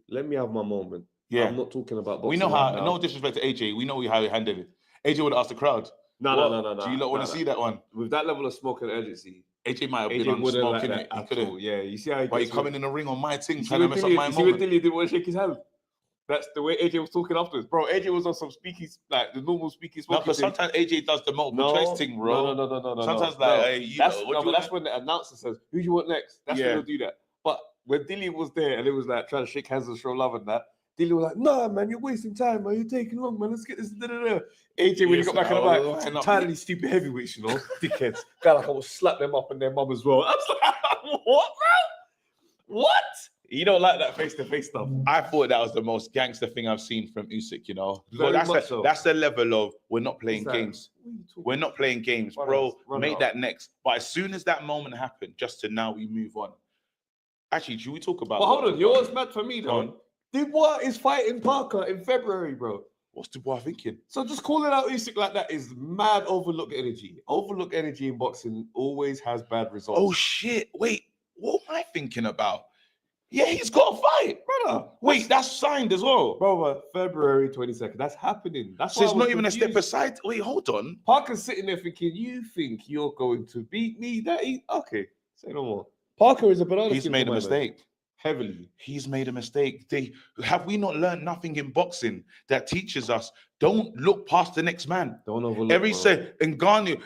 let me have my moment. Yeah, I'm not talking about boxing. We know how. No disrespect to AJ, we know how he handled it. AJ would ask the crowd. No. Do you not want to see that one? With that level of smoke and urgency, AJ might have been on smoke, innit? He couldn't. Yeah, you see how he's coming in the ring on my thing, trying to mess up my moment. You see when Dilly didn't want to shake his hand? That's the way AJ was talking afterwards. Bro, AJ was on some speaky, like the normal speaky smoking. No, because sometimes AJ does the multiple choice thing, bro. No. Sometimes that's when the announcer says, who do you want next? That's when he'll do that. But when Dilly was there and it was like trying to shake hands and show love and that, Dilly was like, nah, man, you're wasting time, man. You're taking long, man. Let's get this. AJ, when he got back on the bike, tiny, stupid heavyweights, you know, dickheads. Guy like I will slap them up and their mum as well. I was like, what, bro? What? You don't like that face-to-face stuff. I thought that was the most gangster thing I've seen from Usyk, you know. That's the level of we're not playing games. We're not playing games, bro. Make that next. But as soon as that moment happened, just to now we move on. Actually, should we talk about? But hold on, yours mad for me though. Dubois is fighting Parker in February, bro. What's Dubois thinking? So just calling out Usyk like that is mad overlooked energy. Overlooked energy in boxing always has bad results. Oh shit! Wait, what am I thinking about? Yeah, he's got a fight, brother. Wait, that's signed as well, brother. February 22nd. That's happening. That's so it's not even a step aside. Wait, hold on. Parker's sitting there thinking, "You think you're going to beat me? Okay, say no more." Parker is a banana. He's made a mistake. Heavily. He's made a mistake. Have we not learned nothing in boxing that teaches us don't look past the next man? Don't overlook. Ngannou,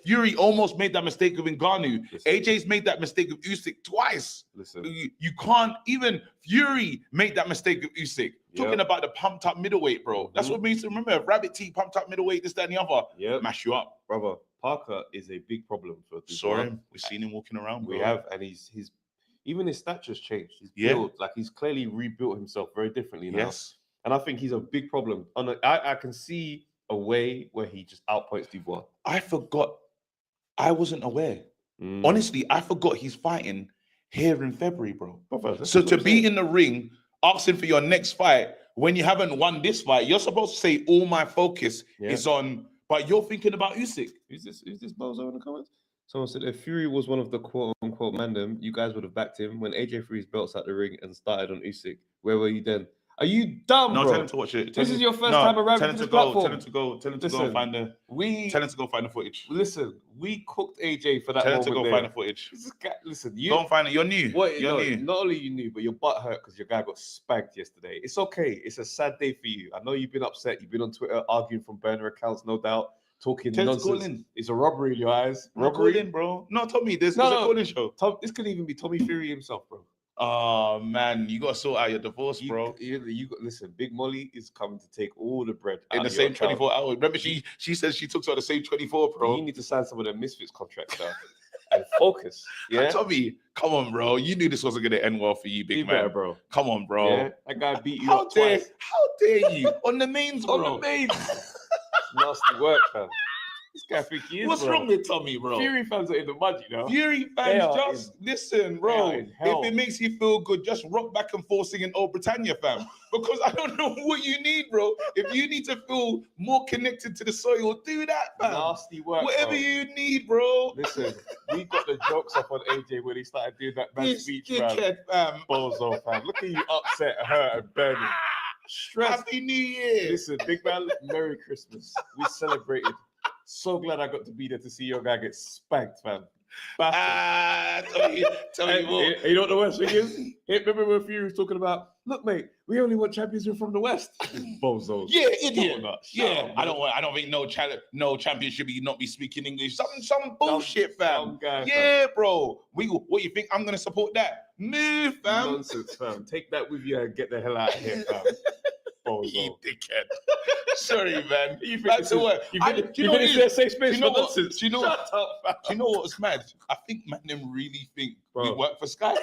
Fury almost made that mistake with Ngannou. Listen. AJ's made that mistake with Usyk twice. Listen. You can't even Fury made that mistake with Usyk. Talking about the pumped up middleweight, bro. That's what we used to remember. Rabbit T, pumped up middleweight, this, that, and the other. Yeah. Mash you up. Brother, Parker is a big problem for Dubois. Saw him. We've seen him walking around, bro. We have, and he's even his stature's changed. He's built, like he's clearly rebuilt himself very differently now. Yes. And I think he's a big problem. I can see a way where he just outpoints Dubois. I forgot. I wasn't aware. Honestly, I forgot he's fighting here in February, bro. So to be in the ring, asking for your next fight, when you haven't won this fight, you're supposed to say, all my focus is on, but you're thinking about Usyk. Who's this bozo in the comments? Someone said if Fury was one of the quote-unquote mandem, you guys would have backed him when AJ threw his belts out the ring and started on Usyk. Where were you then? Are you dumb, bro? No, tell him to watch it. This is your first time arriving to this platform. Tell him to go find the footage. Listen, we cooked AJ for that. Tell him to go find the footage. Listen, go and find it. You're new. Not only you knew, but your butt hurt because your guy got spanked yesterday. It's okay. It's a sad day for you. I know you've been upset. You've been on Twitter arguing from burner accounts, no doubt. Talking nonsense. It's a robbery in your eyes. Robbery, bro. No, Tommy, this is a calling show. This could even be Tommy Fury himself, bro. Oh man, you gotta sort out your divorce, bro. You got listen. Big Molly is coming to take all the bread in the same 24 hours. Remember, she said she took to the same 24, bro. You need to sign some of the Misfits contracts now and focus. Yeah, Tommy, come on, bro. You knew this wasn't gonna end well for you, big man, better, bro. Come on, bro. Yeah? That guy beat you up twice. How dare you on the mains, bro? On the mains. Nasty work, fam. This guy think he is. What's wrong with Tommy, bro? Fury fans are in the mud, you know. Fury fans, just listen, bro. If it makes you feel good, just rock back and forth singing "Oh Britannia," fam. Because I don't know what you need, bro. If you need to feel more connected to the soil, do that, fam. Nasty work. Whatever you need, bro. Listen, we got the jokes up on AJ when he started doing that bad speech, fam. Bozo, fam. Look at you upset, hurt, and burning. Stress. Happy New Year. Listen, big man, Merry Christmas. We celebrated. So glad I got to be there to see your guy get spanked, fam. Tell me what. You know what the worst thing is? Remember when Fury was talking about, look, mate, we only want champions who are from the West. Bozos. Yeah, idiot. I don't think no champion should not be speaking English. Some bullshit, fam. Yeah, bro. What you think? I'm gonna support that? Move, fam. Nonsense, fam. Take that with you and get the hell out of here, fam. You dickhead. Sorry, man. You think it's a safe space for nonsense? Do you know what's mad? I think man them really think we work for Sky.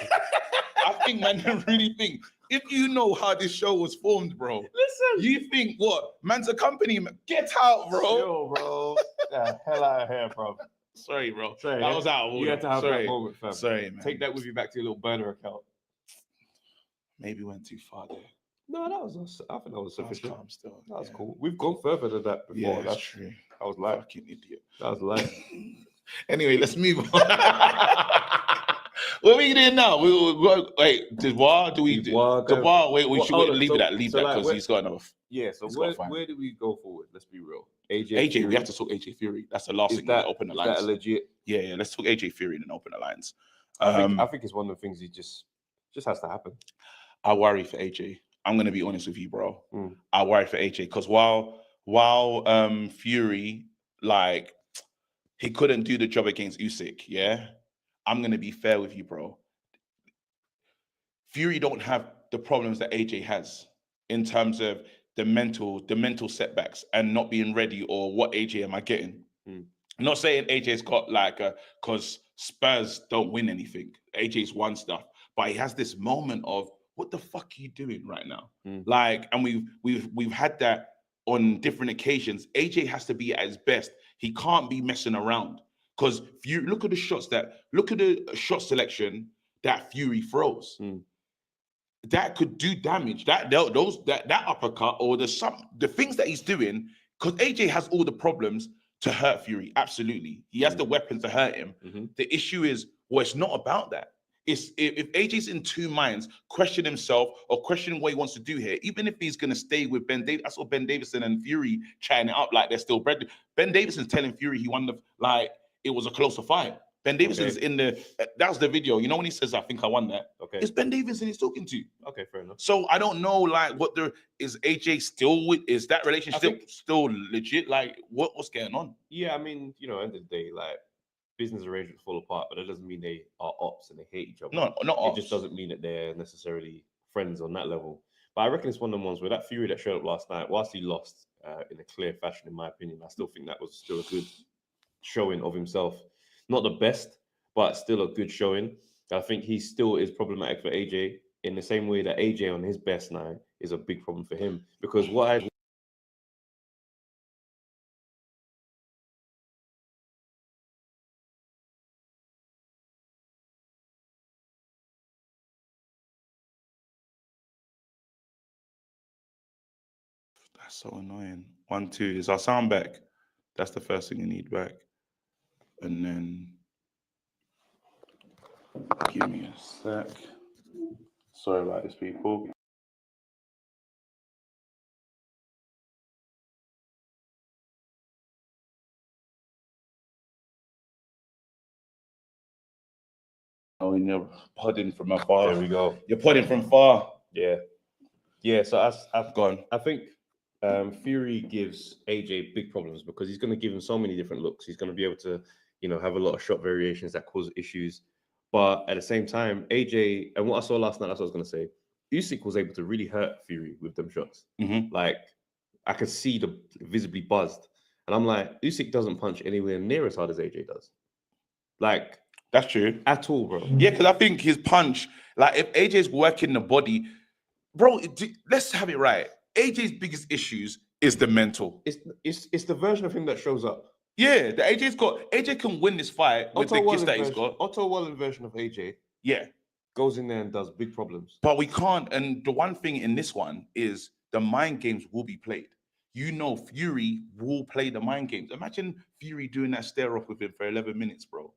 I think man them really think. If you know how this show was formed, bro. Listen. You think what? Man's a company, man. Get out, bro. Yo, bro. The hell out of here, bro. Sorry, bro. Sorry, that was out of order. You had to have that moment, fam. Sorry, man. Take that with you back to your little burner account. Maybe went too far there. No, I think that was sufficient. Calm still. That was cool. We've gone further than that before. Yeah, that's true. I was like, fucking idiot. That was like. Anyway, let's move on. What are we doing now? Wait, Dubois? Dubois? Wait, we should leave that because he's got enough. Yeah. So where do we go forward? Let's be real. AJ, we have to talk AJ Fury. That's the last thing to open the lines. Is that legit? Yeah. Let's talk AJ Fury and then open the lines. I think it's one of the things he just has to happen. I worry for AJ. I'm gonna be honest with you, bro. I worry for AJ because while Fury, like, he couldn't do the job against Usyk, yeah. I'm gonna be fair with you, bro. Fury don't have the problems that AJ has in terms of the mental setbacks and not being ready, or what AJ am I getting? I'm not saying AJ's got because Spurs don't win anything. AJ's won stuff, but he has this moment of, what the fuck are you doing right now? And we've had that on different occasions. AJ has to be at his best. He can't be messing around, because if you look at the shot selection that Fury throws, that could do damage. That uppercut or the things that he's doing, because AJ has all the problems to hurt Fury. Absolutely, he has the weapons to hurt him. The issue is, well, it's not about that. If AJ's in two minds, question himself or question what he wants to do here, even if he's going to stay with Ben Davis. I saw Ben Davison and Fury chatting it up like they're still bread. Ben Davison's telling Fury he won it was a closer fight. Ben Davison is in the. That was the video. You know when he says, "I think I won that." Okay. It's Ben Davison he's talking to. Okay, fair enough. So I don't know, like, what there is. AJ still with? Is that relationship still legit? Like, what's going on? Yeah, I mean, you know, end of the day, like, business arrangements fall apart, but that doesn't mean they are ops and they hate each other. No, not ops. It just doesn't mean that they're necessarily friends on that level. But I reckon it's one of the ones where that Fury that showed up last night, whilst he lost in a clear fashion, in my opinion, I still think that was still a good showing of himself. Not the best, but still a good showing. I think he still is problematic for AJ in the same way that AJ on his best night is a big problem for him. Because what I That's so annoying. 1, 2. Is our sound back? That's the first thing you need back. And then give me a sec. Sorry about this, people. Oh, and you're podding from afar. There we go. You're podding from far. Yeah. So I've gone. I think Fury gives AJ big problems because he's going to give him so many different looks. He's going to be able to, you know, have a lot of shot variations that cause issues. But at the same time, AJ, and what I saw last night, that's what I was going to say. Usyk was able to really hurt Fury with them shots. Mm-hmm. Like, I could see the visibly buzzed. And I'm like, Usyk doesn't punch anywhere near as hard as AJ does. Like, that's true. At all, bro. Yeah, because I think his punch, like, if AJ's working the body, bro, let's have it right. AJ's biggest issues is the mental. It's the version of him that shows up. Yeah, the AJ can win this fight with the gifts that he's got. Otto Wallen version of AJ. Yeah. Goes in there and does big problems. But we can't, and the one thing in this one is the mind games will be played. You know, Fury will play the mind games. Imagine Fury doing that stare off with him for 11 minutes, bro.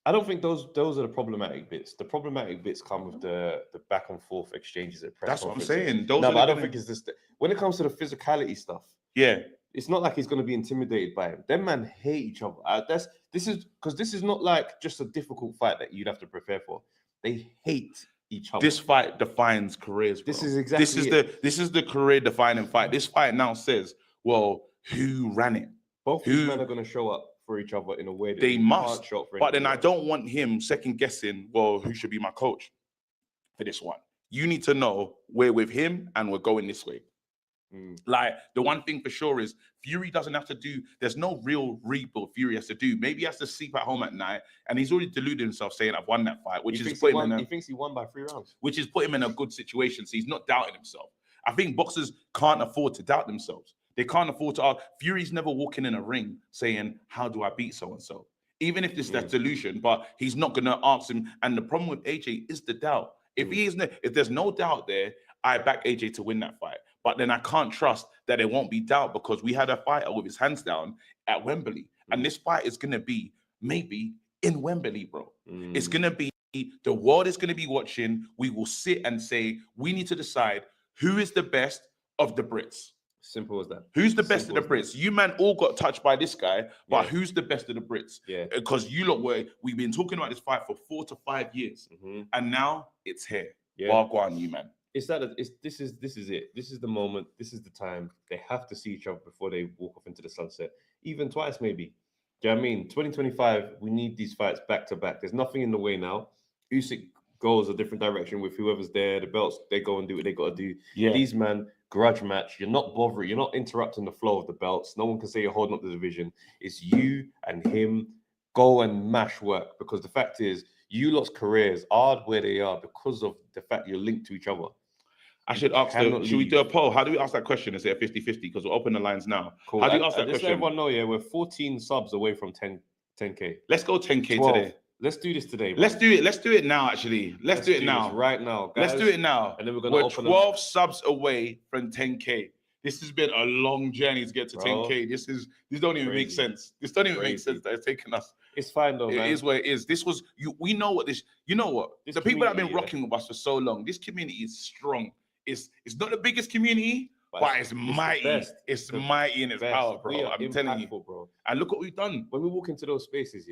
I don't think those are the problematic bits. The problematic bits come with the back and forth exchanges at press. That's what I'm saying. But I don't think it's this. When it comes to the physicality stuff, yeah, it's not like he's going to be intimidated by him. Them man hate each other. This is not like just a difficult fight that you'd have to prepare for. They hate each other. This fight defines careers, bro. This is exactly this is the career defining fight. This fight now says, well, who ran it? Both these men are going to show up for each other in a way that they must. Can't but then I don't want him second guessing, well, who should be my coach for this one? You need to know we're with him and we're going this way. Like, the one thing for sure is Fury doesn't have to do, there's no real rebuild Fury has to do. Maybe he has to sleep at home at night, and he's already deluded himself saying, I've won that fight, which is put him in he thinks he won by 3 rounds. Which is put him in a good situation, so he's not doubting himself. I think boxers can't afford to doubt themselves. They can't afford to ask. Fury's never walking in a ring saying, how do I beat so-and-so? Even if this that's delusion, but he's not going to ask him. And the problem with AJ is the doubt. If there's no doubt there, I back AJ to win that fight. But then I can't trust that there won't be doubt because we had a fighter with his hands down at Wembley. And this fight is going to be maybe in Wembley, bro. It's going to be, the world is going to be watching. We will sit and say, we need to decide who is the best of the Brits. Simple as that. Who's the best of the Brits? You man all got touched by this guy, but who's the best of the Brits? Yeah. Because we've been talking about this fight for 4 to 5 years, and now it's here. Yeah. Well, go on, you man. This is it. This is the moment. This is the time. They have to see each other before they walk off into the sunset. Even twice, maybe. Do you know what I mean? 2025, we need these fights back to back. There's nothing in the way now. Usyk goes a different direction with whoever's there. The belts, they go and do what they got to do. Yeah. These man, grudge match. You're not bothering. You're not interrupting the flow of the belts. No one can say you're holding up the division. It's you and him. Go and mash work, because the fact is, you lot's careers are where they are because of the fact you're linked to each other. I should ask should we do a poll? How do we ask that question? Is it a 50-50? Because we'll open the lines now. Cool. How do you ask that just question? let everyone know, we're 14 subs away from 10K. Let's go 10K 12. today. Let's do this today. Bro. Let's do it. Let's do it now, actually. Let's do it now. Right now, guys. Let's do it now. And then we're 12 subs away from 10K. This has been a long journey to get to 10K. This don't even make sense. This don't even make sense that it's taken us. It's fine though, man. It is what it is. This was we know what this. You know what? The people that have been rocking with us for so long. This community is strong. It's not the biggest community, but it's mighty. It's mighty in its power, bro. I'm telling you, bro. And look what we've done. When we walk into those spaces,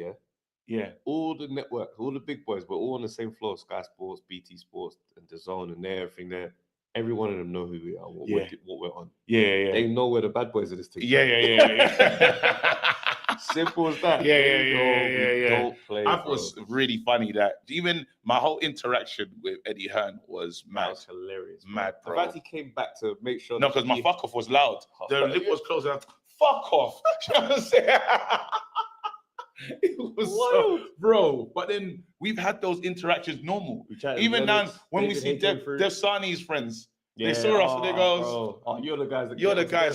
Yeah. All the networks, all the big boys, we're all on the same floor. Sky Sports, BT Sports, and DAZN, and everything there. Every one of them know who we are, what we're on. Yeah. They know we're the bad boys of this team. Yeah. Simple as that. Yeah. Don't play. That was really funny that even my whole interaction with Eddie Hearn was mad. That was hilarious. Mad, The bro. fact he came back to make sure. No, because my fuck off was loud. The lip was closed. Fuck off. You know what I'm saying? It was so, bro. But then we've had those interactions normal. Even now, when we see Sani's friends, they saw us and they goes, "Oh, you're the guys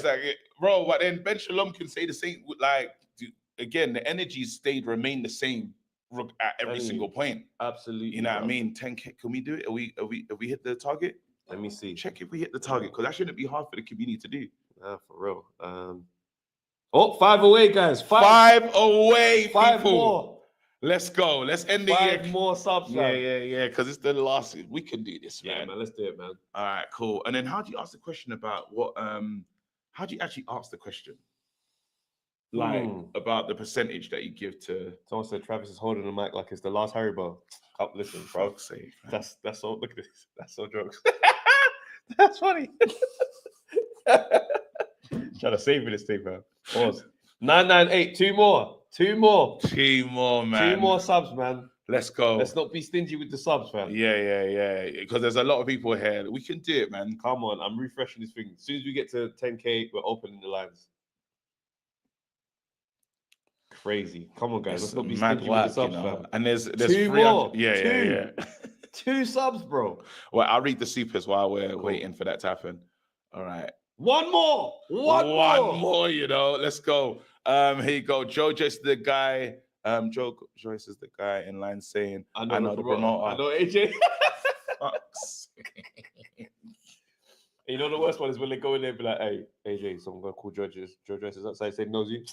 that bro." But then Ben Shalom can say the same. Like again, the energy remained the same at every single point. Absolutely. You know what I mean? 10K. Can we do it? Have we hit the target? Let me see. Check if we hit the target, because that shouldn't be hard for the community to do. Nah, for real. 5 away, guys. 5 away. 5 people. more. Let's go. Let's end the year. 5 more subs. Yeah. Because it's the last. We can do this, man. Yeah, man. Let's do it, man. All right, cool. And then, how do you ask the question about what? How do you actually ask the question? Like about the percentage that you give to. Someone said Travis is holding the mic like it's the last Haribo. Listen, bro. Sake, that's all. Look at this. That's all jokes. That's funny. Trying to save me this thing, man. Pause. 998. 2 more. 2 more. 2 more, man. 2 more subs, man. Let's go. Let's not be stingy with the subs, man. Yeah. Because there's a lot of people here. We can do it, man. Come on. I'm refreshing this thing. As soon as we get to 10K, we're opening the lines. Crazy. Come on, guys. Let's not be stingy with the subs, man. And there's 2 more. Yeah. 2 subs, bro. Well, I'll read the supers while we're waiting for that to happen. All right. 1 more. One more. You know. Let's go. Here you go. Joe Joyce, the guy. Joe Joyce is the guy in line saying, I know the promoter. I know AJ. You know the worst one is when they go in there and be like, hey, AJ, someone gonna call Joe Joyce is outside saying knows you.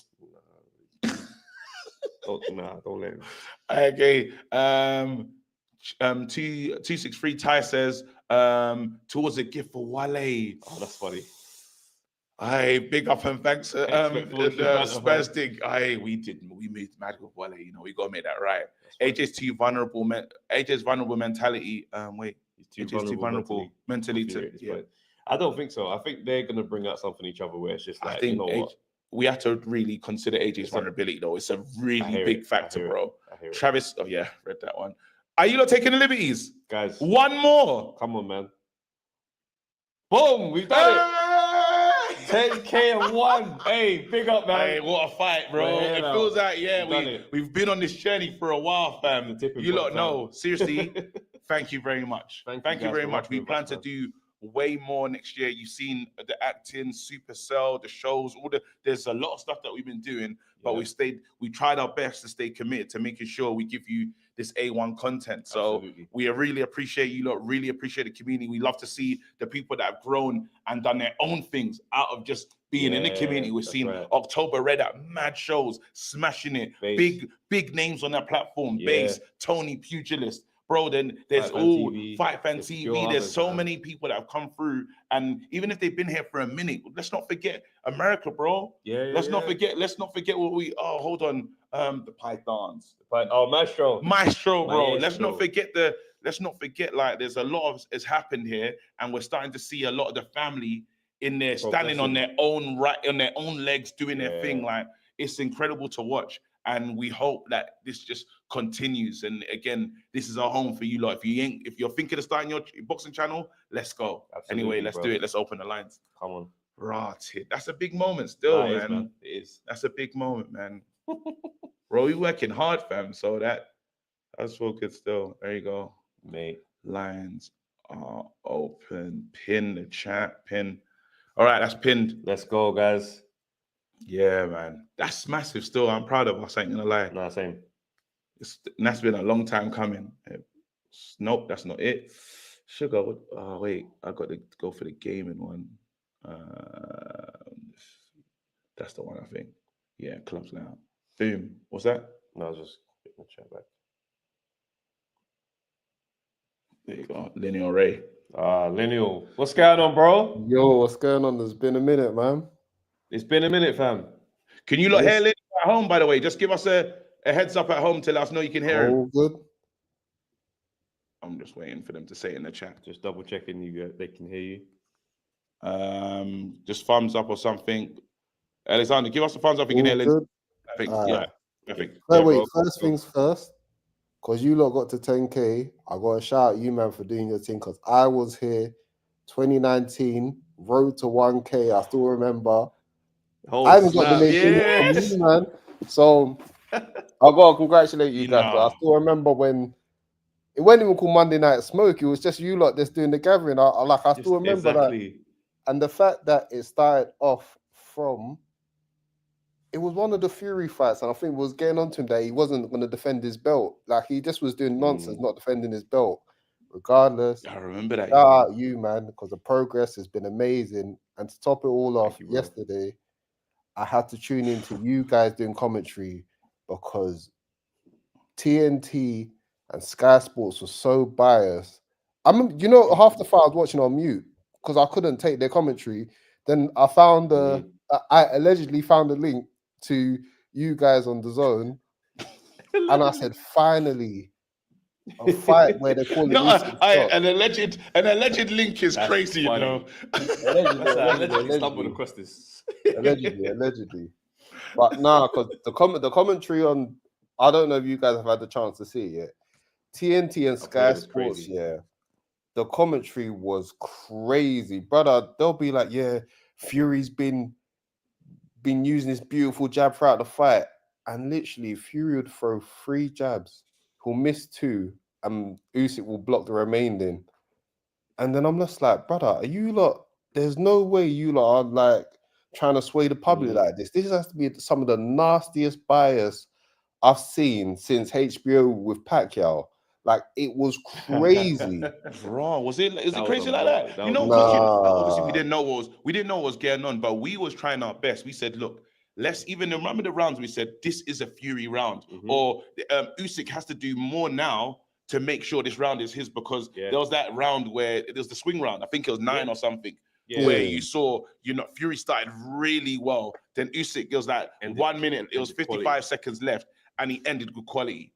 Don't let him. Okay. 263 Ty says, towards a gift for Wale. Oh, that's funny. Aye, big up and thanks Spastic. Aye, we made magic with Wale, you know, we gotta make that right. AJ's too vulnerable, AJ's vulnerable mentality. He's too vulnerable mentally to I don't think so. I think they're gonna bring out something each other where it's just like, you know what? We have to really consider AJ's vulnerability, though. It's a really big factor, bro. Travis, read that one. Are you not taking the liberties? Guys. 1 more. Come on, man. Boom, we've done it. 10K and 1. Hey, big up, man. Hey, what a fight, bro. It feels like, we've been on this journey for a while, fam. You lot know. Seriously, thank you very much. Thank you very much. We plan to do way more next year. You've seen the acting, Supercell, the shows, there's a lot of stuff that we've been doing, but we tried our best to stay committed to making sure we give you this A1 content. So we really appreciate you lot, really appreciate the community. We love to see the people that have grown and done their own things out of just being in the community. We've seen October Red at mad shows, smashing it, big names on that platform, Base, Tony, Pugilist. Bro, then there's Fight Fan TV. There's so many people that have come through, and even if they've been here for a minute, let's not forget America, bro. Let's not forget what we. Oh, hold on. The Pythons. Maestro, bro. Let's not forget. Like, there's a lot of has happened here, and we're starting to see a lot of the family in there standing on their own legs, doing their thing. Like, it's incredible to watch. And we hope that this just continues. And again, this is our home for you lot. If you're thinking of starting your boxing channel, let's go. Anyway, let's do it. Let's open the lines. Come on. Right. That's a big moment still, man. It is. That's a big moment, man. Bro, we working hard, fam. So that's all good still. There you go. Mate. Lines are open. Pin the chat. Pin. All right, that's pinned. Let's go, guys. Yeah, man. That's massive still. I'm proud of us, ain't gonna lie. Nah, same. That's been a long time coming. Nope, that's not it. Sugar, wait, I got to go for the gaming one. That's the one, I think. Yeah, clubs now. Boom. What's that? No, I was just getting the chat back. There you go. Lineal Ray. Lineal. What's going on, bro? Yo, what's going on? There's been a minute, man. It's been a minute, fam. Can you lot hear Lineal at home, by the way? Just give us a a heads up at home to let us know you can hear him. All good. I'm just waiting for them to say it in the chat. Just double checking they can hear you. Just thumbs up or something. Alexander, give us a thumbs up if you can hear. Good. I think, Alright. perfect. Wait, first things first. Because you lot got to 10K, I got to shout out you, man, for doing your thing. Because I was here 2019, road to 1K. I still remember. I haven't got the link from you, man. So I got to congratulate you guys. But I still remember when it wasn't even called Monday Night Smoke. It was just you lot just doing the gathering. I still remember that. And the fact that it started off from, it was one of the Fury fights, and I think it was getting onto him that he wasn't going to defend his belt. Like, he just was doing nonsense, not defending his belt. Regardless, I remember that. Shout out you, man, because the progress has been amazing. And to top it all off, yesterday, I had to tune into you guys doing commentary because TNT and Sky Sports were so biased. Half the fight I was watching on mute because I couldn't take their commentary. Then I found I allegedly found a link to you guys on the zone, and I said, finally, a fight where they're calling an alleged link is crazy, you know. Allegedly stumbled across this. allegedly. But because the commentary on, I don't know if you guys have had the chance to see it yet. TNT and Sky Sports, the commentary was crazy, brother. They'll be like, Fury's been using this beautiful jab throughout the fight, and literally Fury would throw 3 jabs, he'll miss 2, and Usyk will block the remaining. And then I'm just like, brother, are you lot? There's no way you lot are like trying to sway the public like this. This has to be some of the nastiest bias I've seen since HBO with Pacquiao. Like, it was crazy. Bro, was it crazy like that? Obviously we didn't know what was going on, but we was trying our best. We said, look, let's even remember the rounds. We said this is a Fury round, or Usyk has to do more now to make sure this round is his, because there was that round where it was the swing round. I think it was 9 or something. Where you saw, Fury started really well. Then Usyk, it was like 1 minute, it was 55 seconds left, and he ended with quality.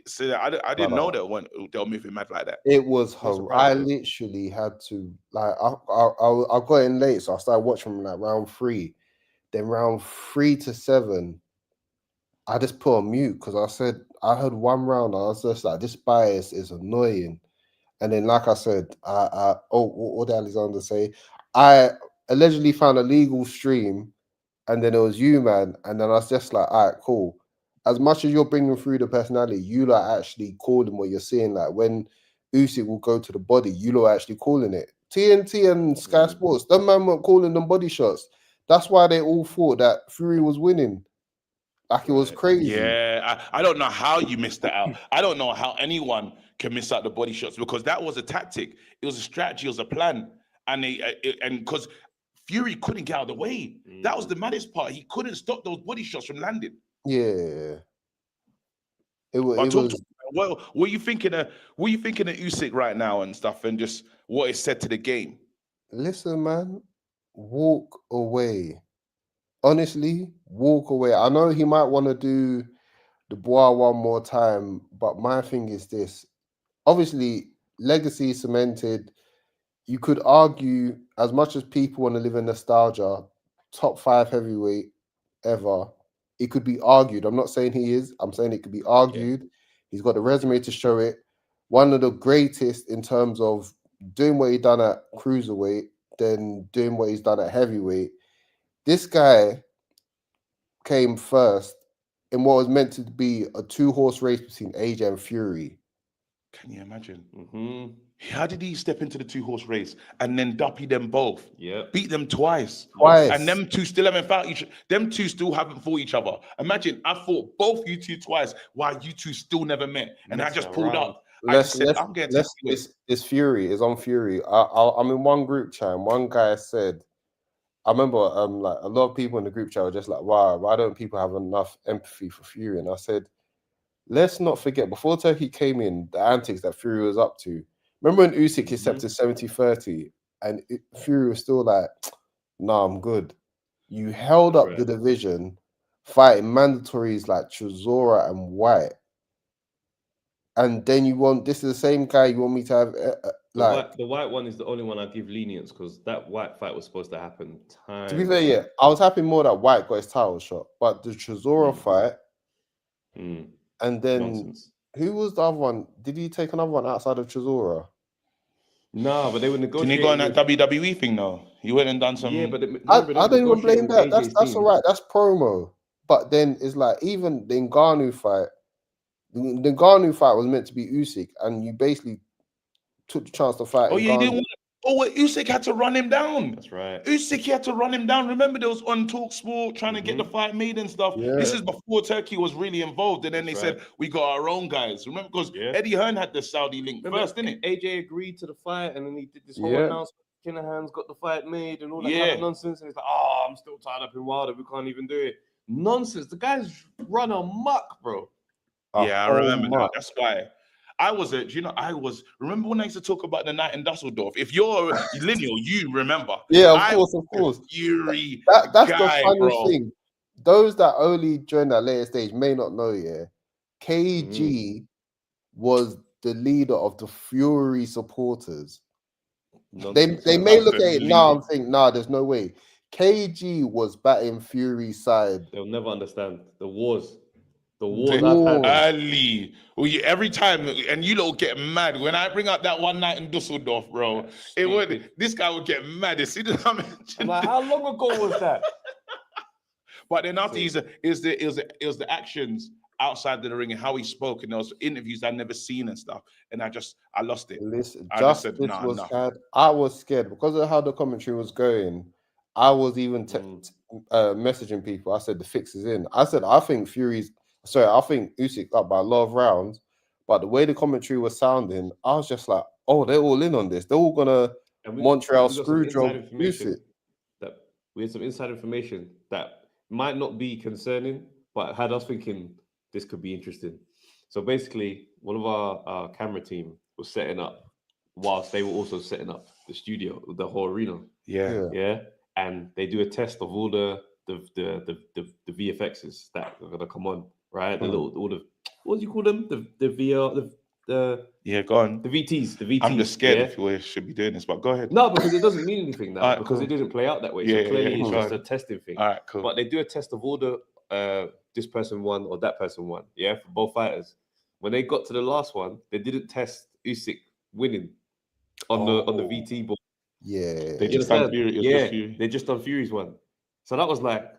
So I didn't know that when they were moving mad like that. It was I literally had to, like, I got in late, so I started watching from like round 3. Then round 3 to 7, I just put on mute because I said I heard one round. I was just like, this bias is annoying. And then, like I said, what did Alexander say? I allegedly found a legal stream, and then it was you, man. And then I was just like, all right, cool. As much as you're bringing through the personality, you like actually calling what you're seeing. Like when Usyk will go to the body, you lot actually calling it. TNT and Sky Sports, them man weren't calling them body shots. That's why they all thought that Fury was winning. Like, it was crazy. Yeah, I don't know how you missed that out. I don't know how anyone can miss out the body shots, because that was a tactic. It was a strategy. It was a plan. And because Fury couldn't get out of the way. That was the maddest part. He couldn't stop those body shots from landing. Yeah. What are you thinking of Usyk right now and stuff, and just what is said to the game? Listen, man, walk away. Honestly, walk away. I know he might want to do the Bois one more time, but my thing is this. Obviously, legacy is cemented. You could argue, as much as people want to live in nostalgia, top 5 heavyweight ever, it could be argued. I'm not saying he is. I'm saying it could be argued. Yeah. He's got the resume to show it. One of the greatest in terms of doing what he done at cruiserweight, then doing what he's done at heavyweight. This guy came first in what was meant to be a 2-horse race between AJ and Fury. Can you imagine? How did he step into the 2-horse race and then duppy them both? Yeah, beat them twice, and them two still haven't fought each. Them two still haven't fought each other. Imagine, I fought both you two twice, while you two still never met, and I just pulled up. It's Fury. It's on Fury. I'm in one group chat, and one guy said, I remember like a lot of people in the group chat were just like, wow, why don't people have enough empathy for Fury? And I said, let's not forget, before Turkey came in, the antics that Fury was up to. Remember when Usyk accepted 70-30 and Fury was still like, nah, I'm good. You held up the division fighting mandatories like Chisora and White, and then you want this is the same guy you want me to have The white one is the only one I give lenience because that White fight was supposed to happen. To be fair, yeah, I was happy more that White got his title shot, but the Chisora fight, and then nonsense. Who was the other one? Did he take another one outside of Chisora? No, but they were negotiating. Can he go on that WWE thing though? He went and done some. Yeah, but I don't even blame that. That's all right. That's promo. But then it's like even the Ngannou fight. The Ngannou fight was meant to be Usyk, and you basically took the chance to fight. Oh yeah, he didn't want. Usyk had to run him down. That's right. Usyk had to run him down. Remember, there was on TalkSport trying to get the fight made and stuff. Yeah. This is before Turkey was really involved, and then they said we got our own guys. Remember, because Eddie Hearn had the Saudi link first, didn't it? AJ agreed to the fight, and then he did this whole announcement. Kinahan's got the fight made and all that kind of nonsense. And he's like, "Oh, I'm still tied up in Wilder. We can't even do it." Nonsense. The guy's run amok, bro. Yeah, I remember that. That's why. Remember when I used to talk about the night in Dusseldorf? If you're lineal, you remember. Yeah, of course. Fury. That's the funny thing. Those that only joined that later stage may not know, KG was the leader of the Fury supporters. They may look at it now and think, nah, there's no way. KG was batting Fury's side. They'll never understand the wars. Ali. Every time, and you lot get mad when I bring up that one night in Dusseldorf, bro. This guy would get mad. You see what I mentioned? I'm like, how long ago was that? But then after it was the actions outside of the ring and how he spoke and those interviews I'd never seen and stuff, and I lost it. Listen, I just said, nah, was had. I was scared because of how the commentary was going. I was even messaging people. I said the fix is in. I said I think Usyk's up by a lot of rounds, but the way the commentary was sounding, I was just like, oh, they're all in on this. They're all gonna Montreal screw job Usyk. That we had some inside information that might not be concerning, but had us thinking this could be interesting. So basically, one of our camera team was setting up whilst they were also setting up the studio, the whole arena. Yeah. And they do a test of all the VFXs that are gonna come on, right? What do you call them? The VR, go on. The VTs. I'm just scared if we should be doing this, but go ahead. No, because it doesn't mean anything now, right, because it didn't play out that way. Yeah, so clearly it's just cool. a testing thing. All right, cool. But they do a test of all the this person won or that person won, for both fighters. When they got to the last one, they didn't test Usyk winning on the VT board. Yeah, they just done they just done Fury's one. So that was like,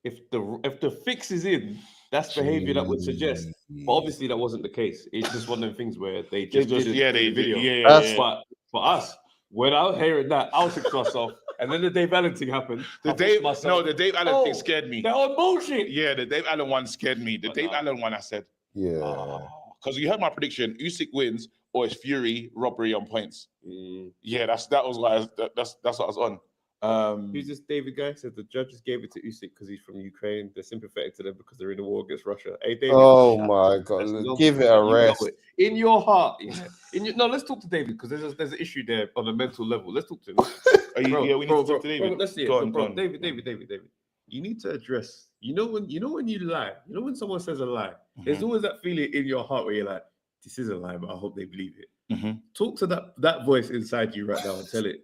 if the fix is in, that's behavior that would suggest. But obviously that wasn't the case. It's just one of them things where they just didn't do the video. But for us, when I was hearing that, I was thinking to myself, and then the Dave Allen thing happened. The Dave Allen thing scared me. They're on bullshit. Yeah, the Dave Allen one scared me. The Dave Allen one, I said, because you heard my prediction: Usyk wins, or it's Fury robbery on points. Yeah, that's what I was on. Who's this David guy? Said the judges gave it to Usyk because he's from Ukraine. They're sympathetic to them because they're in a war against Russia. Hey, David. Oh my God! Give it a rest. In your heart. Let's talk to David because there's an issue there on a mental level. Let's talk to him. We need to talk to David. Let's see it. Go on. David. You need to address. You know when you lie. You know when someone says a lie. There's always that feeling in your heart where you're like, this is a lie, but I hope they believe it. Talk to that voice inside you right now and tell it.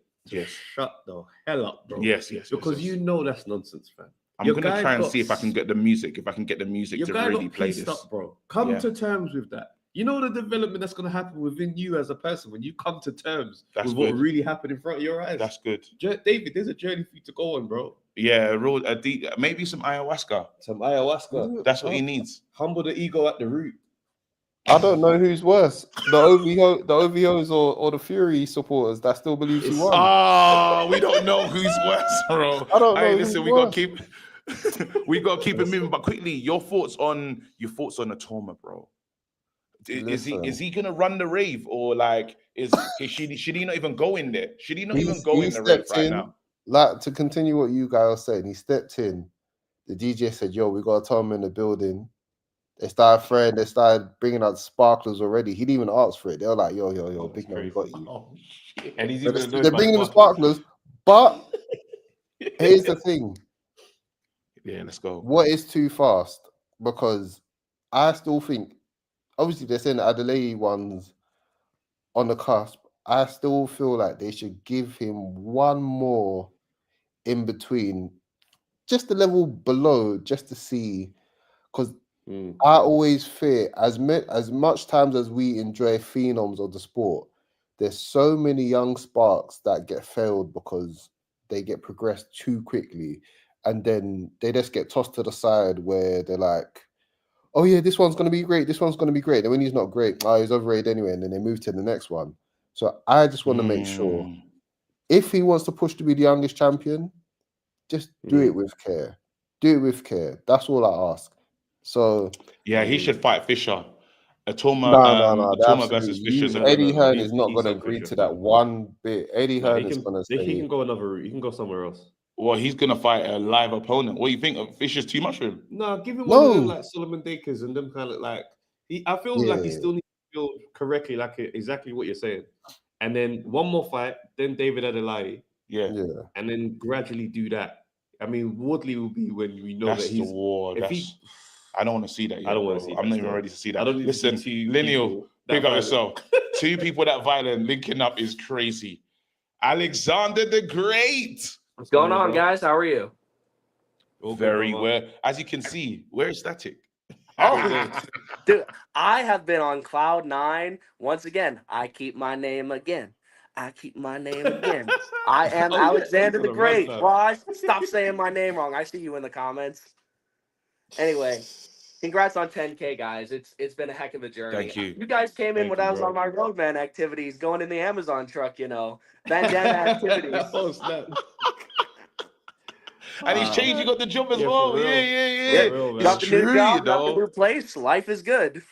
Shut the hell up, bro. Yes. Because you know that's nonsense, fam. I'm gonna try and see if I can get the music. If I can get the music to really play this, up, bro. Come to terms with that. You know the development that's gonna happen within you as a person when you come to terms with what really happened in front of your eyes. That's good, David. There's a journey for you to go on, bro. Yeah, maybe some ayahuasca. That's what he needs. Humble the ego at the root. I don't know who's worse, the OVOs or the Fury supporters that still believe he won. Oh, we don't know who's worse, bro. I don't know. Hey, listen, we gotta keep it moving. But quickly, your thoughts on Atoma, bro. Is he gonna run the rave, or like should he not even go in there? Should he not even go in the rave right now? Like, to continue what you guys are saying, he stepped in. The DJ said, "Yo, we got Atoma in the building." They started bringing out sparklers already. He didn't even ask for it. They were like, yo, big man, we got you. Oh, and they're bringing him sparklers. But here's the thing. Yeah, let's go. What is too fast? Because I still think, obviously, they're saying the Adelaide one's on the cusp. I still feel like they should give him one more in between, just a level below, just to see. Because I always fear, as much times as we enjoy phenoms of the sport, there's so many young sparks that get failed because they get progressed too quickly, and then they just get tossed to the side where they're like, oh yeah, this one's gonna be great, this one's gonna be great. And when he's not great, oh, he's overrated anyway, and then they move to the next one. So I just want to make sure, if he wants to push to be the youngest champion, just do it with care. Do it with care. That's all I ask. So yeah, he should fight Fisher. no, Atoma versus Fisher's a Eddie Hearn He's- is not he's going to on agree Fisher, to that fam. one bit. Eddie Nah, Hearn is going to he say, can go another route. He can go somewhere else. Well, he's gonna fight a live opponent. What do you think? Fisher's too much for him. No, give him one of them No. like Solomon Dakers and them kind of like. I feel Yeah. like he still needs to feel correctly, like exactly what you're saying. And then one more fight, then David Adelaide, Yeah, and then gradually do that. I mean, Woodley will be when we know that's that he's the war. if That's I don't want to see that yet. I don't want bro. to see. I'm that not even still. ready to see that. I don't need Listen, to see two Lineal, people that pick up violent. yourself. Two people that violent linking up is crazy. Alexander the Great. What's going on, bro? guys? How are you? All good, Very brother. well. As you can see, we're static. Oh, dude, I have been on cloud 9 once again. I keep my name again. I keep my name again. I am Oh, yeah. Alexander He's the on a rant, Great. fam. Why? Stop saying my name wrong. I see you in the comments. Anyway, congrats on 10K, guys. It's been a heck of a journey. Thank you. You guys came in Thank when you, I was bro. on my roadman activities, going in the Amazon truck, bandana activities. Oh, snap. And he's changed. You got the job as Yeah, well. for real. Yeah. For real, man. Got It's the new true, job, you got the know. new place. Life is good. man.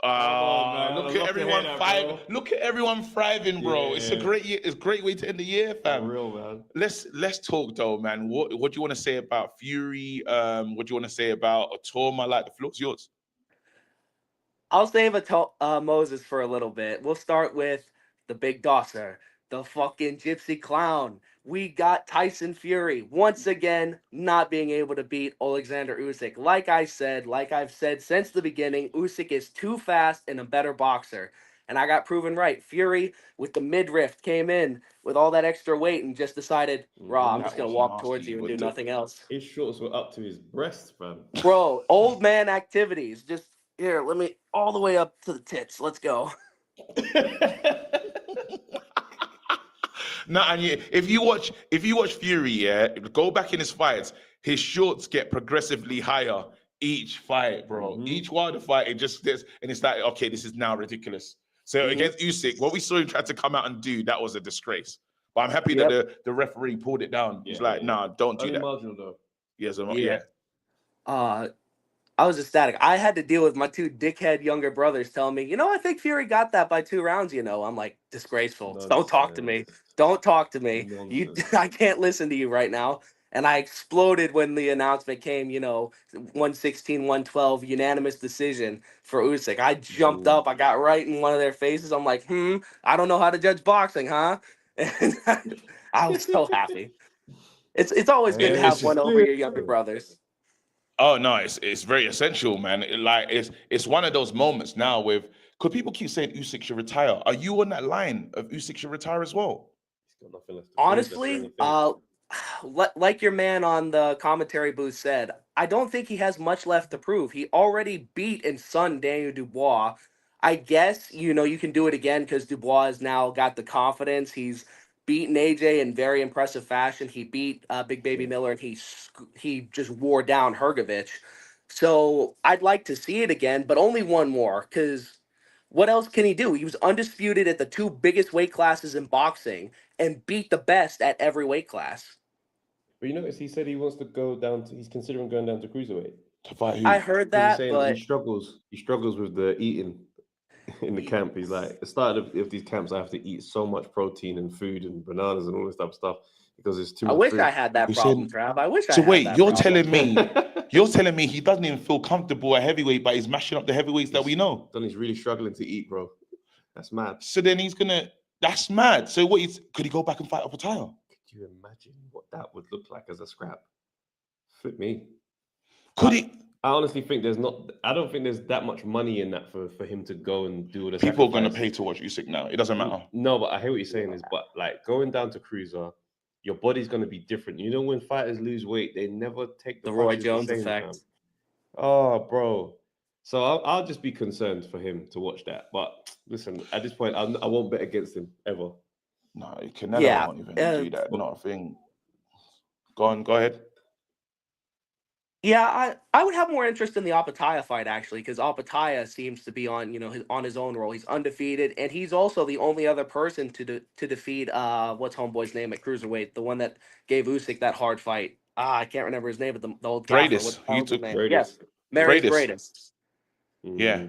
Look I'd at love to everyone hear that, thriving. bro. Look at everyone thriving, bro. It's a Yeah. great year. It's a great way to end the year, For fam. real, man. Let's talk though, man. What do you want to say about Fury? What do you want to say about Atoma? Like the floor's yours. I'll save Moses for a little bit. We'll start with the big dosser, the fucking gypsy clown. We got Tyson Fury once again not being able to beat Alexander Usyk. Like I've said since the beginning, Usyk is too fast and a better boxer. And I got proven right. Fury with the midriff came in with all that extra weight and just decided, Raw, I'm That just gonna was walk nasty. towards you and do nothing else. His shorts were up to his breasts, fam. Bro, old man activities. Just here, let me all the way up to the tits. Let's go. No, and if you watch Fury, yeah, go back in his fights, his shorts get progressively higher each fight, bro. Mhm. Each Wilder fight, it just gets, and it's like, okay, this is now ridiculous. So against Usyk, what we saw him try to come out and do, that was a disgrace. But I'm happy that the referee pulled it down. He's like, nah, don't do Only that. marginal though. Yes, Yeah. I was ecstatic. I had to deal with my two dickhead younger brothers telling me, I think Fury got that by 2 rounds, I'm like, disgraceful. Don't talk to me. Don't talk to me. I can't listen to you right now. And I exploded when the announcement came, 116, 112, unanimous decision for Usyk. I jumped up. I got right in one of their faces. I'm like, I don't know how to judge boxing, huh? And I was so happy. It's always good to have one over your younger brothers. Oh no, it's very essential, man. It's one of those moments now with, because people keep saying Usyk should retire. Are you on that line of Usyk should retire as well? He's got nothing left to Honestly, like your man on the commentary booth said, I don't think he has much left to prove. He already beat and sunned Daniel Dubois. I guess, you can do it again because Dubois has now got the confidence. He's beaten AJ in very impressive fashion. He beat Big Baby Miller, and he just wore down Hrgovic. So I'd like to see it again, but only one more, because what else can he do? He was undisputed at the 2 biggest weight classes in boxing and beat the best at every weight class. But you notice he said he wants to go down to. He's considering going down to cruiserweight. To fight who? I heard Because he's that, saying but he struggles with the eating in the camp. He's like, at the start of these camps, I have to eat so much protein and food and bananas and all this type of stuff because it's too I much wish food. I had that Who problem, said- Trav. I wish I So had wait, that you're problem. telling me he doesn't even feel comfortable at heavyweight, but he's mashing up the heavyweights that we know. Then he's really struggling to eat, bro. That's mad. So then that's mad. So could he go back and fight up a tire? Could you imagine what that would look like as a scrap? Fit me. Could he? I honestly think I don't think there's that much money in that for him to go and do all the People are going to sacrifice. pay to watch Usyk now. It doesn't matter. No, but I hear what you're saying but like going down to cruiser, your body's going to be different. You know, when fighters lose weight, they never take The Roy punches Jones the same, effect. fam. Oh, bro. So I'll just be concerned for him to watch that. But listen, at this point, I won't bet against him ever. No, Canelo won't even do that. Not a thing. Go ahead. Yeah, I would have more interest in the Apataya fight actually, because Apataya seems to be on on his own roll. He's undefeated, and he's also the only other person to defeat what's homeboy's name at cruiserweight, the one that gave Usyk that hard fight. I can't remember his name, but the old gaffer. Bradis. What the hell's his name? Bradis. Yes, Marius Bradis. Bradis. Yeah.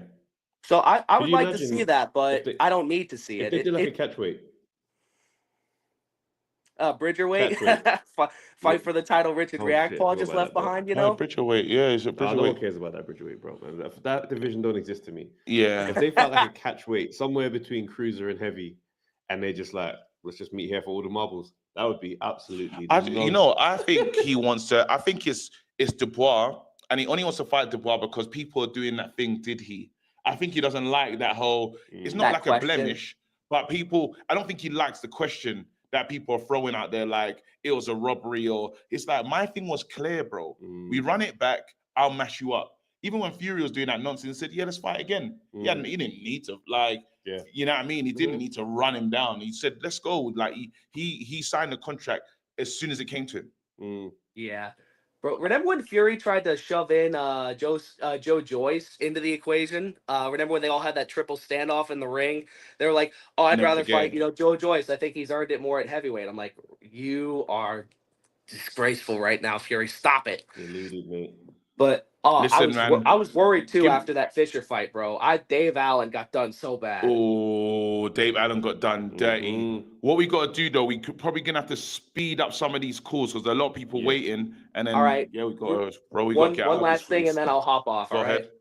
So I Could would you like to imagine see that, but they- I don't need to see If it. they did like a catchweight. Bridgerweight Catchweight. fight for the title. Richard Oh, Riakpaw shit, I forgot just about left that, bro. behind. Oh, Bridgerweight. Yeah, it's a No one Bridgerweight. cares about that Bridgerweight, bro. Man. That division don't exist to me. Yeah. If they felt like a catchweight somewhere between cruiser and heavy, and they just like, let's just meet here for all the marbles, that would be absolutely. I think he wants to. I think it's Dubois, and he only wants to fight Dubois because people are doing that thing. Did he? I think he doesn't like that whole. It's not That like question. a blemish, but people. I don't think he likes the question that people are throwing out there, like it was a robbery or it's like my thing was clear, bro. We run it back. I'll mash you up. Even when Fury was doing that nonsense, he said, "Yeah, let's fight again." He didn't need to you know what I mean? He didn't need to run him down. He said, "Let's go." Like he signed the contract as soon as it came to him. Yeah. Bro, remember when Fury tried to shove in Joe Joyce into the equation? Remember when they all had that triple standoff in the ring? They were like, "Oh, I'd Never rather forget. fight, Joe Joyce. I think he's earned it more at heavyweight." I'm like, "You are disgraceful right now, Fury. Stop it." Deluded, mate. But Listen, man. I was worried too Give- after that Fisher fight, bro. Dave Allen got done so bad. Oh, Dave Allen got done dirty. What we got to do though, we could probably gonna have to speed up some of these calls because there's a lot of people waiting. And then All right. we got bro. We One got to get out of last this thing, race. and then I'll hop off. Go all right. ahead.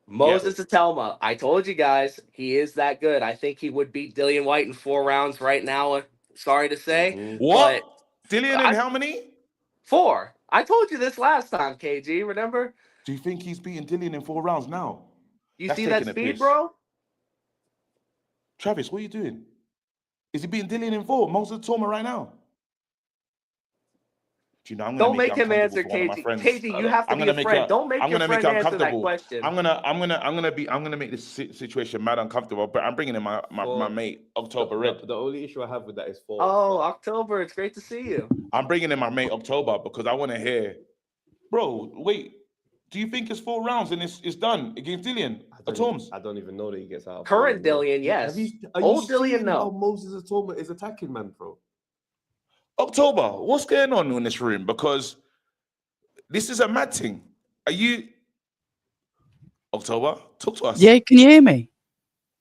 Moses Atelma, I told you guys, he is that good. I think he would beat Dillian White in 4 rounds right now. Sorry to say. What? But Dillian in how many? 4. I told you this last time, KG. Remember? Do you think he's beating Dillian in 4 rounds now? You That's see that taking a speed, piss. bro? Travis, what are you doing? Is he beating Dillian in 4? Moses Atelma right now? Do you know, I'm gonna Don't make him answer, for one of my KG. friends. KG, you have to be a friend. Don't make your friend answer that question. I'm gonna make this situation mad uncomfortable. But I'm bringing in my mate October Red. The only issue I have with that is for. Oh, October, it's great to see you. I'm bringing in my mate October because I want to hear, bro. Wait, do you think it's 4 rounds and it's done against Dillian? I don't even know that he gets out. Current Dillian, yes. Old Dillian, no. How Moses Atelma is attacking, man, bro. October, what's going on in this room? Because this is a mad thing. Are you October? Talk to us. Yeah, can you hear me?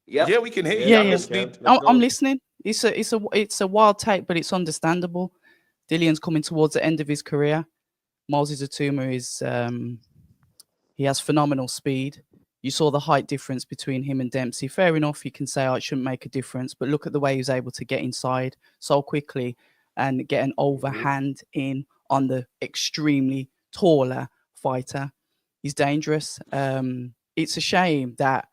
Yep. Yeah, we can hear you. Yeah, I'm yeah. listening. I'm listening. It's a wild take, but it's understandable. Dillian's coming towards the end of his career. Moses Atelma is he has phenomenal speed. You saw the height difference between him and Dempsey. Fair enough, you can say, oh, it shouldn't make a difference, but look at the way he was able to get inside so quickly and get an overhand in on the extremely taller fighter. He's dangerous. It's a shame that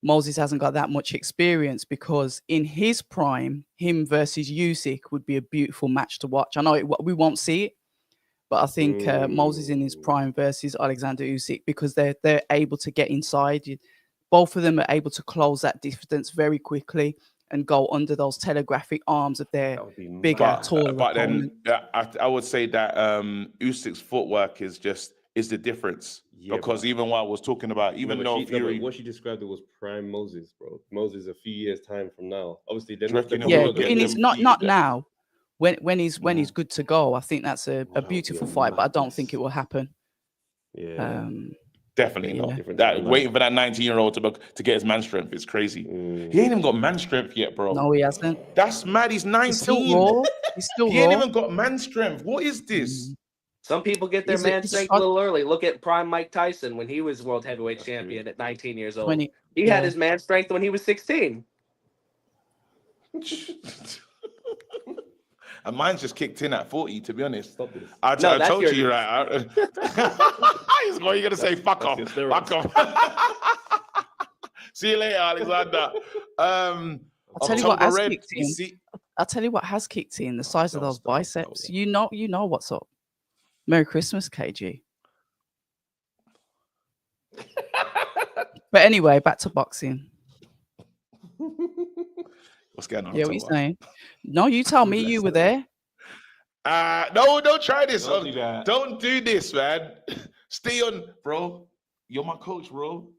Moses hasn't got that much experience because in his prime, him versus Usyk would be a beautiful match to watch. I know we won't see it, but I think Moses in his prime versus Alexander Usyk, because they're able to get inside. Both of them are able to close that distance very quickly and go under those telegraphic arms of their bigger, taller But opponent. then I would say that Usyk's footwork is the difference. Yeah, because even while I was talking about, what she described it was prime Moses, bro. Moses a few years time from now. Obviously, they're Do you not. reckon Yeah, look but at it's them not now. When he's good to go, I think that's a That'd be beautiful a fight, but I don't madness. think it will happen. Yeah. Definitely Yeah. not. Different That timeline. waiting for that 19-year-old to get his man strength is crazy. He ain't even got man strength yet, bro. No, he hasn't. That's mad. He's 19. He's still raw. He's still He ain't raw. even got man strength. What is this? Some people get their He's a- man he's a strength a shot- little early. Look at prime Mike Tyson when he was world heavyweight champion at 19 years old. 20. He yeah. had his man strength when he was 16. And mine's just kicked in at 40, to be honest. Stop this. I No, that's told your- you, right? What are you going to say? Fuck off. that's your Fuck off. See you later, Alexander. I'll tell you what October has Red. kicked We in. see. I'll tell you what has kicked in. The size of Don't those stop, biceps. stop. You know what's up. Merry Christmas, KG. But anyway, back to boxing. What's going on? Yeah, what you October? saying? No, you tell me you were there. No, don't try this. Don't do that. Don't do this, man. Stay on, bro. You're my coach, bro.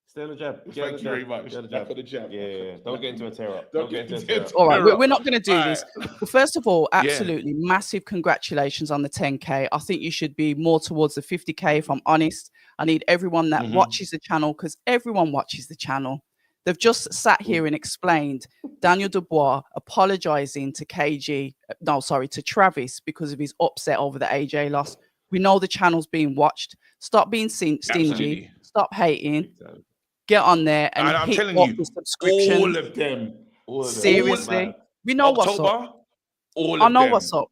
Stay on the jab. Thank you very much. Get on the Back jab. on the jab. Yeah. Don't get into a tear up. Don't Don't get get into a tear up. into All right, Mirror. we're not going to do All this. right. Well, first of all, Yeah. absolutely massive congratulations on the 10K. I think you should be more towards the 50K, if I'm honest. I need everyone that Mhm. watches the channel, because everyone watches the channel. They've just sat here and explained Daniel Dubois apologizing to to Travis because of his upset over the AJ loss. We know the channel's being watched. Stop being stingy. Absolutely. Stop hating. Get on there and And I'm hit telling up you, the subscription. all of them. Seriously, we know what's up. October, all I of know them. what's up.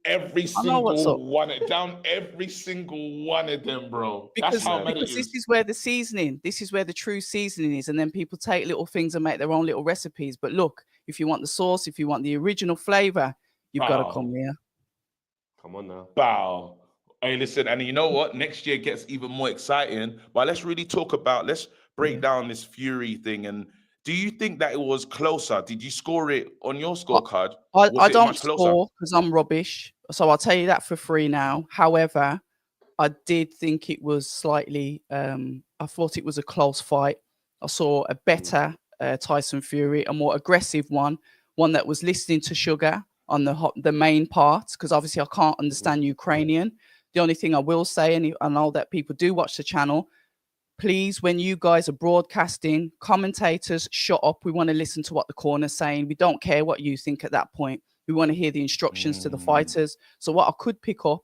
Every I know what's single up. one, down every single one of them, bro. That's Because, how mad it because this is. is where the seasoning, this is where the true seasoning is. And then people take little things and make their own little recipes. But look, if you want the sauce, if you want the original flavor, you've got to Wow. come here. Come on now. Bow. Hey, listen, and you know what? Next year gets even more exciting. But let's really talk about, let's break down this Fury thing. And do you think that it was closer? Did you score it on your scorecard? I Was it don't much closer? score because I'm rubbish. So I'll tell you that for free now. However, I did think it was slightly, I thought it was a close fight. I saw a better Tyson Fury, a more aggressive one that was listening to Sugar on the main part, because obviously I can't understand Ukrainian. The only thing I will say, and I know that people do watch the channel, please, when you guys are broadcasting, commentators, shut up. We want to listen to what the corner's saying. We don't care what you think at that point. We want to hear the instructions to the fighters. So what I could pick up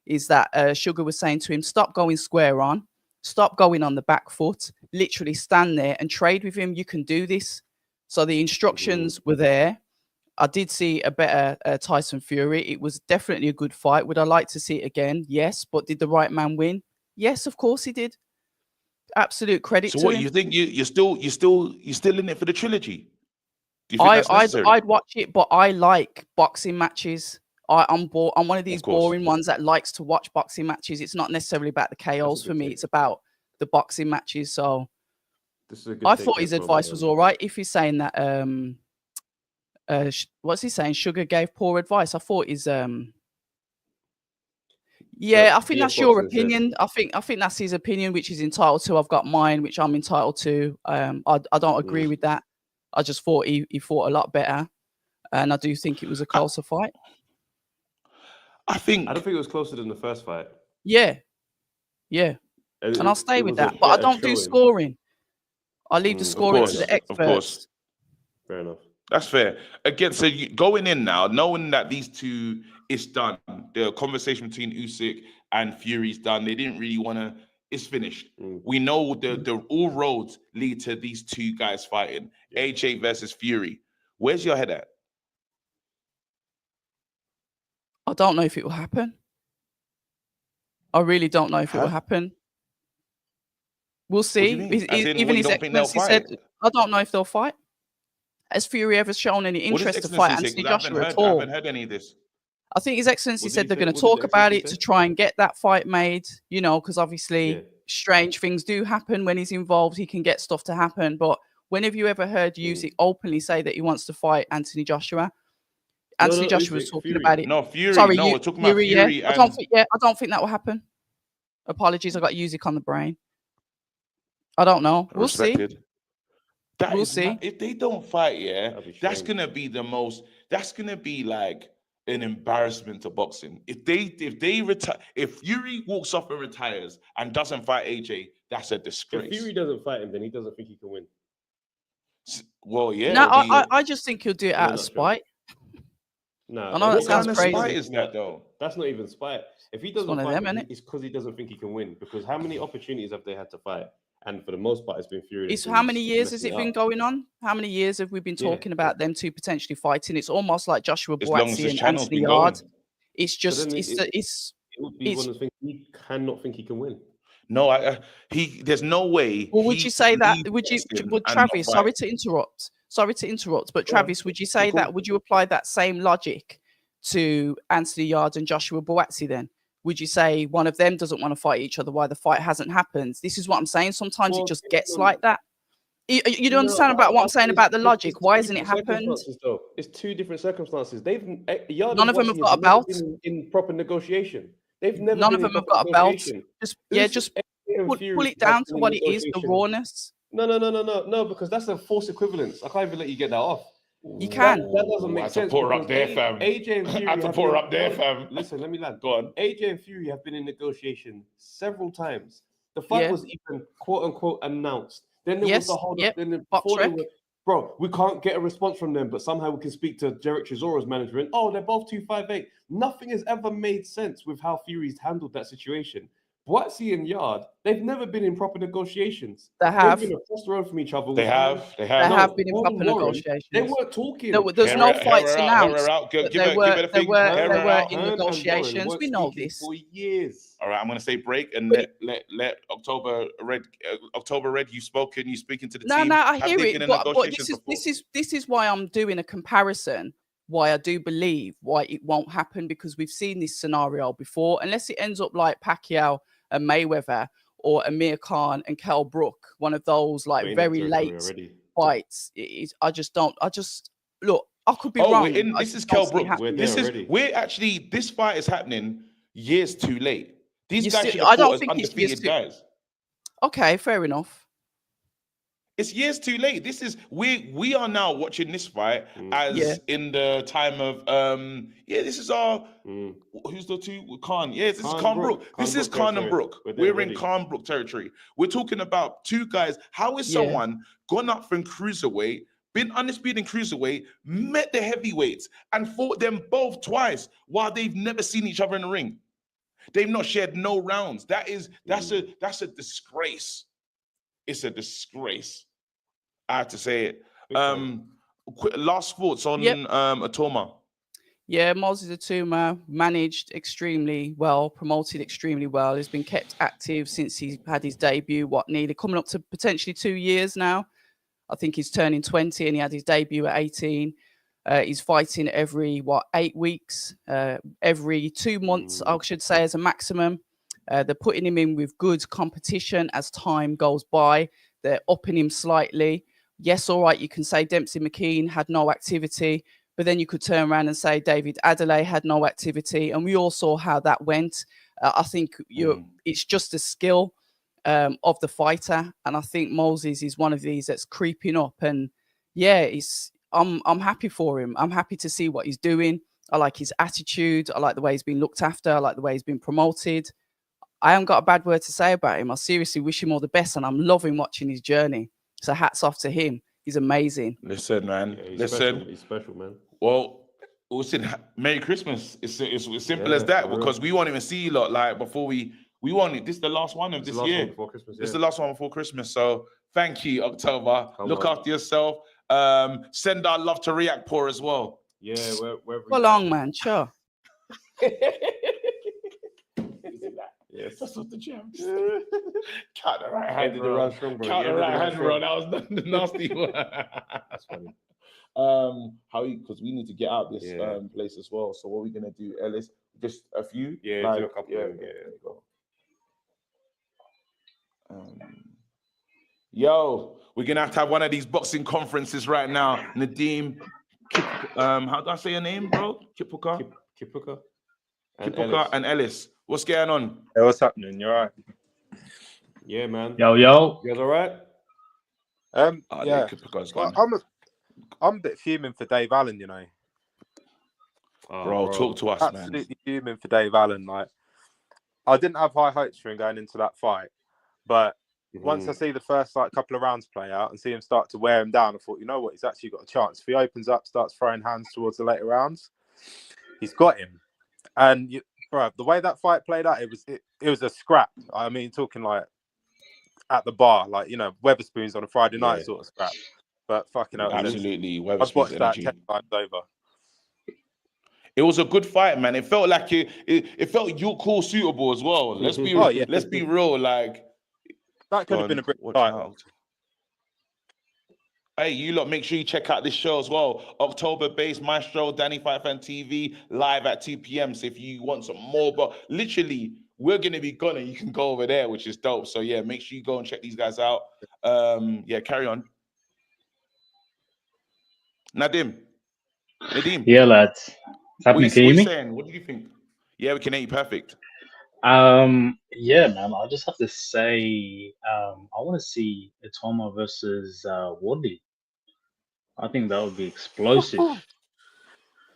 is that Sugar was saying to him, stop going square on, stop going on the back foot, literally stand there and trade with him. You can do this. So the instructions were there. I did see a better Tyson Fury. It was definitely a good fight. Would I like to see it again? Yes. But did the right man win? Yes, of course he did. Absolute credit So to what, him. you think you're still in it for the trilogy? Do you think that's necessary? I'd watch it, but I like boxing matches. I'm bored. I'm one of these course. boring ones that likes to watch boxing matches. It's not necessarily about the KOs for good me. take. It's about the boxing matches. So This is a good I take thought there his from, advice was all right. If he's saying that, what's he saying? Sugar gave poor advice. I thought his yeah, I think BS that's your Boxing said- opinion. I think that's his opinion, which he's entitled to. I've got mine, which I'm entitled to. I don't agree with that. I just thought he fought a lot better, and I do think it was a closer fight. I think I don't think it was closer than the first fight. Yeah, and I'll stay with that. But I don't do scoring. I leave the scoring to the experts. Of course. Fair enough. That's fair. Again, so going in now, knowing that these two is done, the conversation between Usyk and Fury's done. They didn't really want to. It's finished. We know the all roads lead to these two guys fighting. AJ versus Fury. Where's your head at? I don't know if it will happen. I really don't know if it will happen. We'll see. Even His Excellency said, I don't know if they'll fight. Has Fury ever shown any interest to fight Anthony Joshua at all? I haven't heard any of this. I think His Excellency What did said he they're say? going to What did talk the about Excellency it to say? try and get that fight made, you know, because obviously Yeah. strange things do happen when he's involved. He can get stuff to happen. But when have you ever heard Usyk openly say that he wants to fight Anthony Joshua? Anthony Joshua was Usyk, talking Fury. about it. No, Fury. Sorry, no, we're talking about Fury. Yeah. I don't think that will happen. Apologies, I got Usyk on the brain. I don't know. We'll see. We'll see. If they don't fight, That'd be that's strange. gonna be the most. That's gonna be like an embarrassment to boxing. If they retire, if Fury walks off and retires and doesn't fight AJ, that's a If disgrace. Fury doesn't fight him, then he doesn't think he can win. Well, yeah. No, it'll be- I just think he'll do it out of not sure. spite. No, I know that what sounds kind of crazy. spite is that though? That's not even spite. If he doesn't one of fight, them, him, innit? it's because he doesn't think he can win. Because how many opportunities have they had to fight? And for the most part, it's been Fury. It's how many years has it been going on? How many years have we been talking about them two potentially fighting? It's almost like Joshua As long as Buatsi this and channel's Anthony been Yard. going. It's just, It would be it's. one of the things he cannot think he can win. No, there's no way. Well, would you say that? Would Travis? not Sorry to interrupt. Sorry to interrupt, but Travis, would you say that? Would you apply that same logic to Anthony Yard and Joshua Buatsi then? Would you say one of them doesn't want to fight each other? Why the fight hasn't happened? This is what I'm saying. Sometimes it just gets like that. You don't understand about what I'm saying about the logic. Why hasn't it happened? Though. It's two different circumstances. None of them have got a belt in proper negotiation. They've never. None of them have got a belt. Just pull it down to what it is. The rawness. No, because that's a false equivalence. I can't even let you get that off. You can. That doesn't make sense. Pour up there, fam. AJ and Fury. I have to pour up there, fam. Listen, let me land. Go on. AJ and Fury have been in negotiation several times. The fight was even quote unquote announced. Then there was the whole. Then bro, we can't get a response from them, but somehow we can speak to Derek Chisora's management. Oh, they're both 258. Nothing has ever made sense with how Fury's handled that situation. Buatsi and Yard, they've never been in proper negotiations. They have. They've been across the road from each other. They have been in proper negotiations. They weren't talking. There's no fights announced. They were in And negotiations. Warren We know speaking this. for years. All right, I'm gonna say break and let October Red. You've speaking to the team. No, I hear it. But this is why I'm doing a comparison. Why I do believe why it won't happen, because we've seen this scenario before. Unless it ends up like Pacquiao and Mayweather or Amir Khan and Kell Brook, one of those like very late fights. I just look. I could be wrong. This is Kell Brook. This fight is happening years too late. These guys should have fought as undefeated guys. Okay, fair enough. It's years too late. This is we are now watching this fight as in the time of this is our who's the two Khan? Yeah, this is Khan Brook. This is Khan and Brook. We're in Khan Brook territory. We're talking about two guys. How is someone gone up from cruiserweight, been undisputed in cruiserweight, met the heavyweights, and fought them both twice while they've never seen each other in the ring? They've not shared no rounds. That's a disgrace. It's a disgrace. I have to say it. Last thoughts on Atoma. Yeah, Moses Atoma managed extremely well, promoted extremely well. He's been kept active since he had his debut, nearly coming up to potentially 2 years now. I think he's turning 20 and he had his debut at 18. He's fighting every 8 weeks, every 2 months, I should say, as a maximum. They're putting him in with good competition as time goes by. They're upping him slightly. Yes, all right, you can say Dempsey McKean had no activity, but then you could turn around and say David Adelaide had no activity, and we all saw how that went. I think it's just a skill of the fighter, and I think Moses is one of these that's creeping up. And I'm happy for him. I'm happy to see what he's doing. I like his attitude. I like the way he's been looked after. I like the way he's been promoted. I haven't got a bad word to say about him. I seriously wish him all the best, and I'm loving watching his journey. So hats off to him. He's amazing. Listen, man. He's special, man. Well, listen, Merry Christmas. It's as simple as that, because we won't even see you lot like before we want it. This is the last one of this year. This is the last one before Christmas. So thank you, October. Look after yourself. Send our love to React Poor as well. Yeah, wherever. Well, long man, sure. Yes, that's what the champs. Count the right hand, bro. Count the right hand, bro. That was the nasty one. That's funny. Because we need to get out this place as well. So what are we gonna do, Ellis? Just a few? Yeah, do a couple. There you go. Yo, we're gonna have to have one of these boxing conferences right now. Nadeem, how do I say your name, bro? Kipuka and Ellis. What's going on? Hey, what's happening? You all right? Yeah, man. Yo. You guys all right? Yeah. I'm a bit fuming for Dave Allen, you know. Bro, talk to us, man. Absolutely fuming for Dave Allen. Like, I didn't have high hopes for him going into that fight, but once I see the first couple of rounds play out and see him start to wear him down, I thought, you know what, he's actually got a chance. If he opens up, starts throwing hands towards the later rounds, he's got him. And bro, the way that fight played out, it was a scrap. I mean, talking like at the bar, like, you know, Weatherspoons on a Friday night sort of scrap. But fucking hell, absolutely, I'd Weatherspoons watch that energy. 10 times over. It was a good fight, man. It felt like it felt you cool suitable as well. Let's be let's be real. Like that could have been a British watch title. out. Hey, you lot, make sure you check out this show as well. October Base Maestro, Danny Fight Fan TV, live at 2 p.m. So if you want some more, but literally, we're going to be gone and you can go over there, which is dope. So yeah, make sure you go and check these guys out. Yeah, carry on. Nadim. Yeah, lads. What's happening? Can you hear me? Saying? What do you think? Yeah, we can hear you perfect. Yeah, man. I just have to say, I want to see Itoma versus Wardley. I think that would be explosive.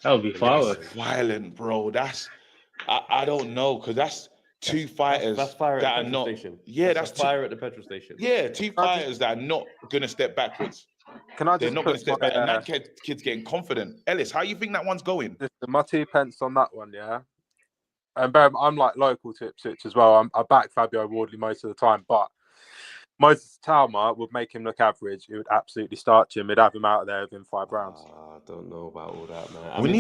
That would be fireworks. Violent, bro. That's I don't know, because that's two fighters that's fire that at the are not. Station. Yeah, that's fire at the petrol station. Yeah, two fighters that are not gonna step backwards. Can I just They're not gonna step back, and that kid's getting confident. Ellis, how you think that one's going? My 2 pence on that one, yeah. And I'm like local to Ipswich as well. I back Fabio Wardley most of the time, but Moses Talma would make him look average. It would absolutely starch him. It'd have him out of there within 5 rounds. I don't know about all that, man. We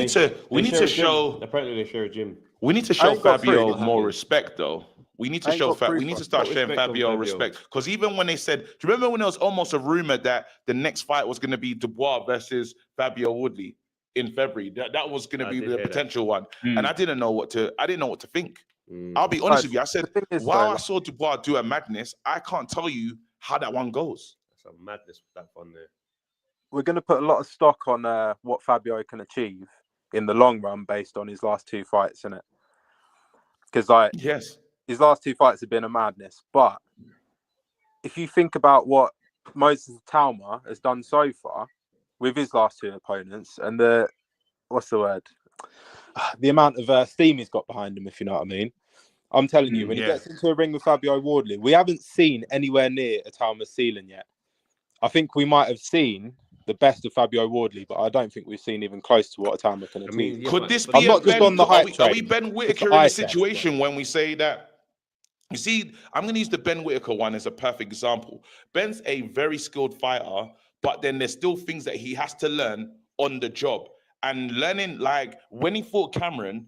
need to show. Apparently, they share a gym. We need to show Fabio more respect, though. We need to show we need to start showing Fabio respect, because even when they said, do you remember when there was almost a rumor that the next fight was going to be Dubois versus Fabio Woodley in February? That was going to be the potential one, and I didn't know what to think. I'll be honest with you. I said, while I saw Dubois do a madness, I can't tell you how that one goes. That's a madness with that one there. We're going to put a lot of stock on what Fabio can achieve in the long run based on his last 2 fights, innit? Because his last 2 fights have been a madness. But if you think about what Moses Talma has done so far with his last 2 opponents, and the amount of steam he's got behind him, if you know what I mean. I'm telling you, when he gets into a ring with Fabio Wardley, we haven't seen anywhere near a Talma's ceiling yet. I think we might have seen the best of Fabio Wardley, but I don't think we've seen even close to what a Talma can achieve. Could this be not just on the hype train? Are we Ben Whittaker in a situation when we say that? You see, I'm going to use the Ben Whittaker one as a perfect example. Ben's a very skilled fighter, but then there's still things that he has to learn on the job. And learning, like when he fought Cameron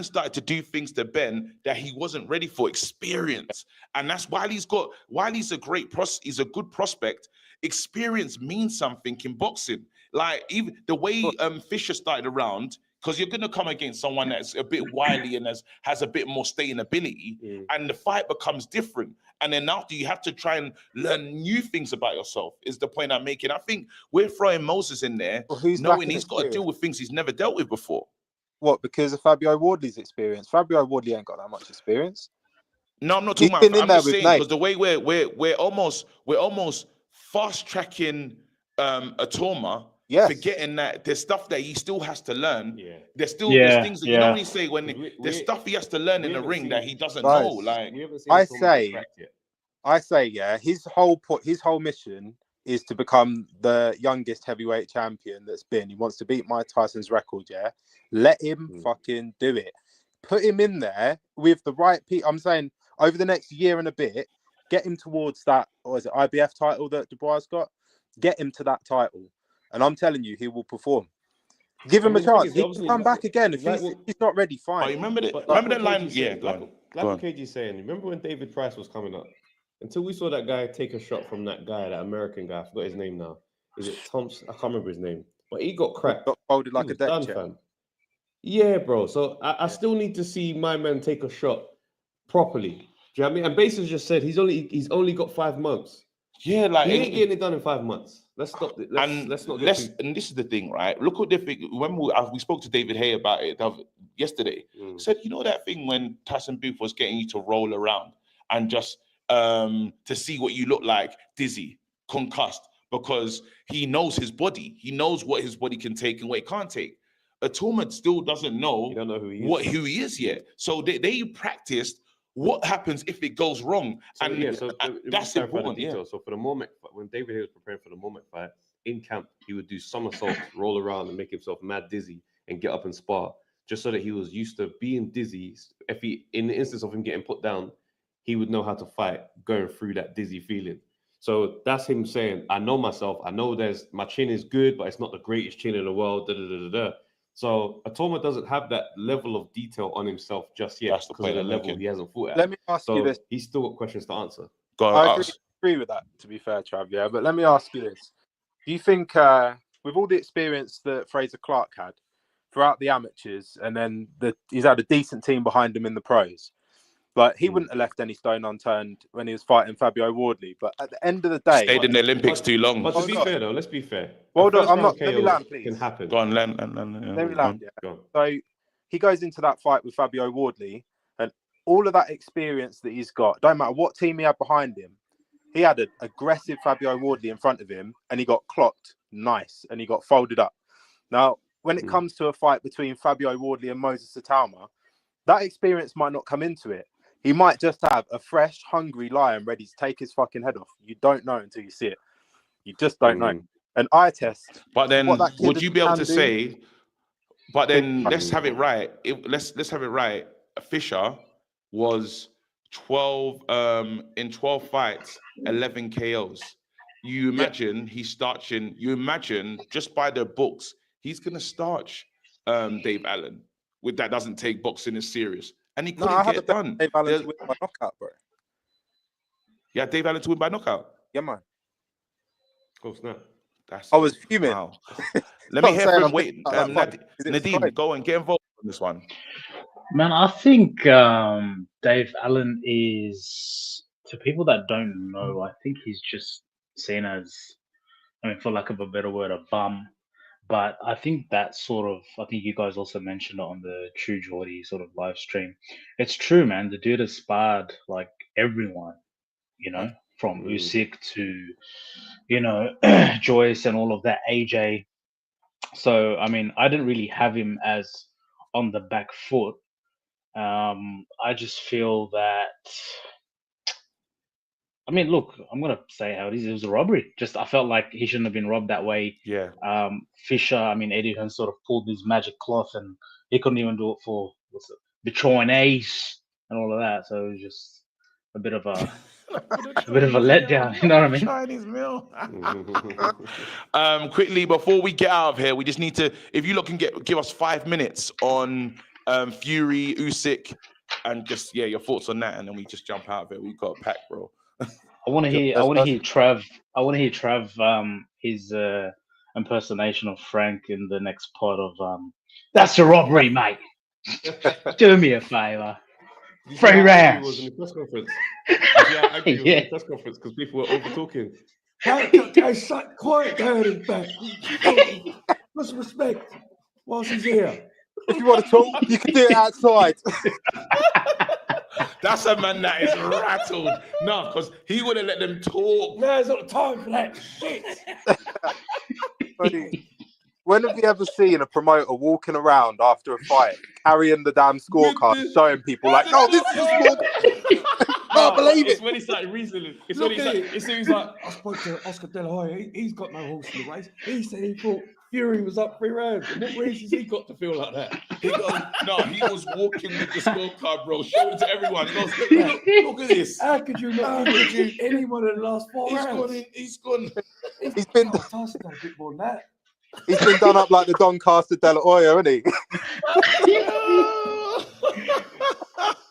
started to do things to Ben that he wasn't ready for, experience. And that's while he's a good prospect, experience means something in boxing. Like even the way Fisher started around, because you're going to come against someone that's a bit wily and has a bit more staying ability, and the fight becomes different. And then after you have to try and learn new things about yourself, is the point I'm making. I think we're throwing Moses in there, knowing he's got to deal with things he's never dealt with before. What, because of Fabio Wardley's experience? Fabio Wardley ain't got that much experience. No, I'm not talking about. I'm just saying, because the way we're almost fast tracking Itoma. Forgetting that there's stuff that he still has to learn. There's things that you know when you say there's stuff he has to learn in the ring that he doesn't know. Like I say, his whole mission is to become the youngest heavyweight champion that's been. He wants to beat Mike Tyson's record. Let him fucking do it. Put him in there with the right people. I'm saying over the next year and a bit, get him towards that, or is it IBF title that Dubois got? Get him to that title. And I'm telling you, he will perform. Give him a chance. He can come back again. If he's not ready, fine. Remember that line? Like what KG's saying. Remember when David Price was coming up? Until we saw that guy take a shot from that American guy. I forgot his name now. Is it Thompson? I can't remember his name. But he got cracked. Got folded like a deck chair. Yeah, bro. So I still need to see my man take a shot properly. Do you know what I mean? And Basis just said he's only got 5 months. Yeah, like he ain't getting it done in 5 months. Let's stop it. And this is the thing, right? Look what when we spoke to David Hay about it yesterday. He said, you know that thing when Tyson Booth was getting you to roll around and just to see what you look like, dizzy, concussed, because he knows his body. He knows what his body can take and what it can't take. Itoma still doesn't know who he is yet. So they practiced what happens if it goes wrong. So that's important. So for the moment, when David Hay was preparing for the moment fight, in camp, he would do somersaults, roll around and make himself mad dizzy and get up and spar, just so that he was used to being dizzy. In the instance of him getting put down, he would know how to fight going through that dizzy feeling. So that's him saying, I know myself. I know my chin is good, but it's not the greatest chin in the world. So Atoma doesn't have that level of detail on himself just yet because of the level he hasn't fought at. Let me ask you this. He's still got questions to answer. I agree with that, to be fair, Trav, yeah. But let me ask you this. Do you think, with all the experience that Fraser Clark had throughout the amateurs, and then he's had a decent team behind him in the pros, but he wouldn't have left any stone unturned when he was fighting Fabio Wardley. But at the end of the day, stayed in the Olympics too long. But to be fair, though, let's be fair. Well, I'm not. Let me land, please. Can happen. Go on, land. Let me land. Yeah. So he goes into that fight with Fabio Wardley, and all of that experience that he's got, don't matter what team he had behind him, he had an aggressive Fabio Wardley in front of him, and he got clocked nice, and he got folded up. Now, when it comes to a fight between Fabio Wardley and Moses Satama, that experience might not come into it. He might just have a fresh, hungry lion ready to take his fucking head off. You don't know until you see it. You just don't know. An eye test. But then, would you be able to say? But then, let's have it right. Let's have it right. Fisher was 12 in 12 fights, 11 KOs. You imagine he's starching. You imagine just by the books, he's gonna starch Dave Allen. With that, doesn't take boxing as serious, and he couldn't get it done. Dave Allen to win by knockout, bro. Yeah, Dave Allen to win by knockout. Yeah, man. Of course not. I was fuming. Wow. Let me hear from. Wait, Nadeem, go and get involved in this one. Man, I think Dave Allen is, to people that don't know, I think he's just seen as, I mean, for lack of a better word, a bum. But I think that sort of, I think you guys also mentioned it on the True Geordie sort of live stream. It's true, man. The dude has sparred like everyone, you know, from Usyk to, you know, Joyce and all of that, AJ. So, I mean, I didn't really have him as on the back foot. I just feel that, I mean, look, I'm gonna say how it is. It was a robbery. Just I felt like he shouldn't have been robbed that way. Yeah. Fisher, I mean, Eddie Hearn sort of pulled his magic cloth, and he couldn't even do it for the Chinese and all of that. So it was just a bit of a letdown. You know what I mean? Chinese meal. Quickly before we get out of here, we just need to. If you look and give us 5 minutes on Fury, Usyk, and just your thoughts on that, and then we just jump out of it. We've got a pack, bro. I want to hear Trav. I want to hear Trav his impersonation of Frank in the next part of that's a robbery, mate. Do me a favor. 3 rounds. Was in the press conference. I agree with the press conference because people were over talking. Hey, shut quiet down in back. What's respect? Whilst he's here. If you want to talk, you can do it outside. That's a man that is rattled. No, because he would have let them talk. No, there's not time for that shit. When have you ever seen a promoter walking around after a fight, carrying the damn scorecard, showing people like, no, this is the can't believe it. When he started reasoning. It's when he's like, I spoke to Oscar De La Hoya. He's got no horse in the race. He said he thought Fury was up 3 rounds. And what reasons he got to feel like that? He was walking with the scorecard, bro, showing it to everyone. He goes, look at this. How could you not give anyone in the last 4 rounds? He's gone. He's been Tyson got a bit more than that. He's been done up like the Doncaster De La Hoya, hasn't he?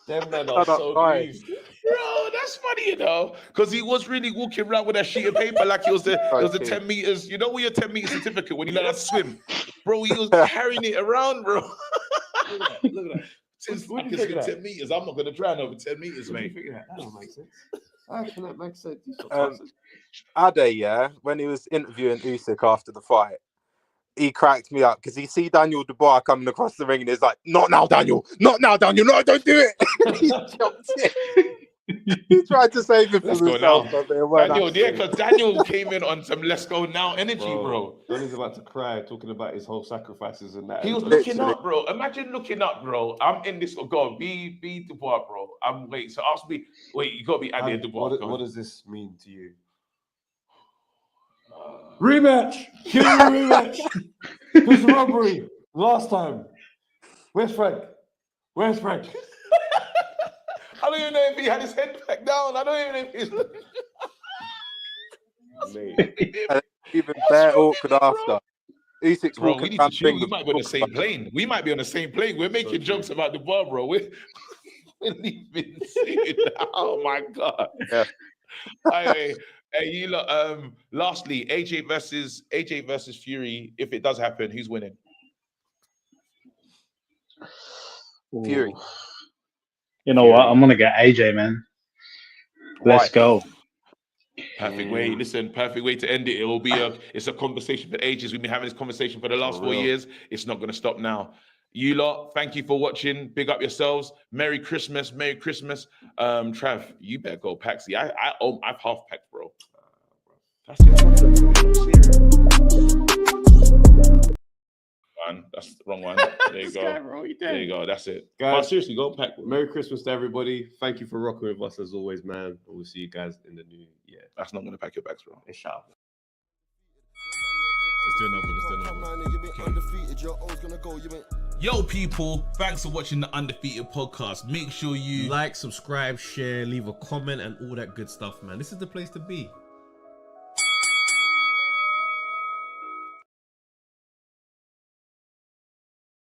Them men are so pleased. Bro, that's funny, you know, because he was really walking around with a sheet of paper like it was the 10 meters. You know, with your 10 meter certificate when you learn how to swim, bro. He was carrying it around, bro. Look at that. Since I can swim 10 meters, I'm not going to drown over 10 meters, mate. That don't make sense. How can that make sense? Ade, when he was interviewing Usyk after the fight, he cracked me up because he see Daniel Dubois coming across the ring and he's like, not now, Daniel, no, don't do it. He jumped in. He tried to save him from himself. Because Daniel came in on some let's go now energy, bro. Donnie's about to cry talking about his whole sacrifices and that. He was looking up, bro. Imagine looking up, bro. I'm in this. God, be Dubois, bro. I'm waiting. So ask me. Wait, you got to be Andy Dubois. What does this mean to you? Rematch! Kill the rematch! Because robbery last time. Where's Frank? I don't even know if he had his head back down. I don't even know if he's. Even bare awkward after. Usyk's Bro, walking we need around to chill. We finger might be on the same plane. We might be on the same plane. We're making jokes about the bar, bro. We're leaving. Oh my god. Yeah. Hey, you lot. Lastly, AJ versus Fury. If it does happen, who's winning? Fury. You know what? I'm gonna get AJ, man. Let's go. Perfect way. Listen, perfect way to end it. It's a conversation for ages. We've been having this conversation for the last 4 years. It's not going to stop now. You lot, thank you for watching. Big up yourselves. Merry Christmas. Merry Christmas. Trav, you better go Paxi. I've half packed, bro. That's it. That's the wrong one. There you go. Guy, bro, there you go. That's it. Guys, but seriously, go pack. Bro. Merry Christmas to everybody. Thank you for rocking with us as always, man. And we'll see you guys in the new year. That's not going to pack your bags, bro. It's sharp. Let's do another one. Yo, people, thanks for watching the Undefeated podcast. Make sure you like, subscribe, share, leave a comment, and all that good stuff, man. This is the place to be.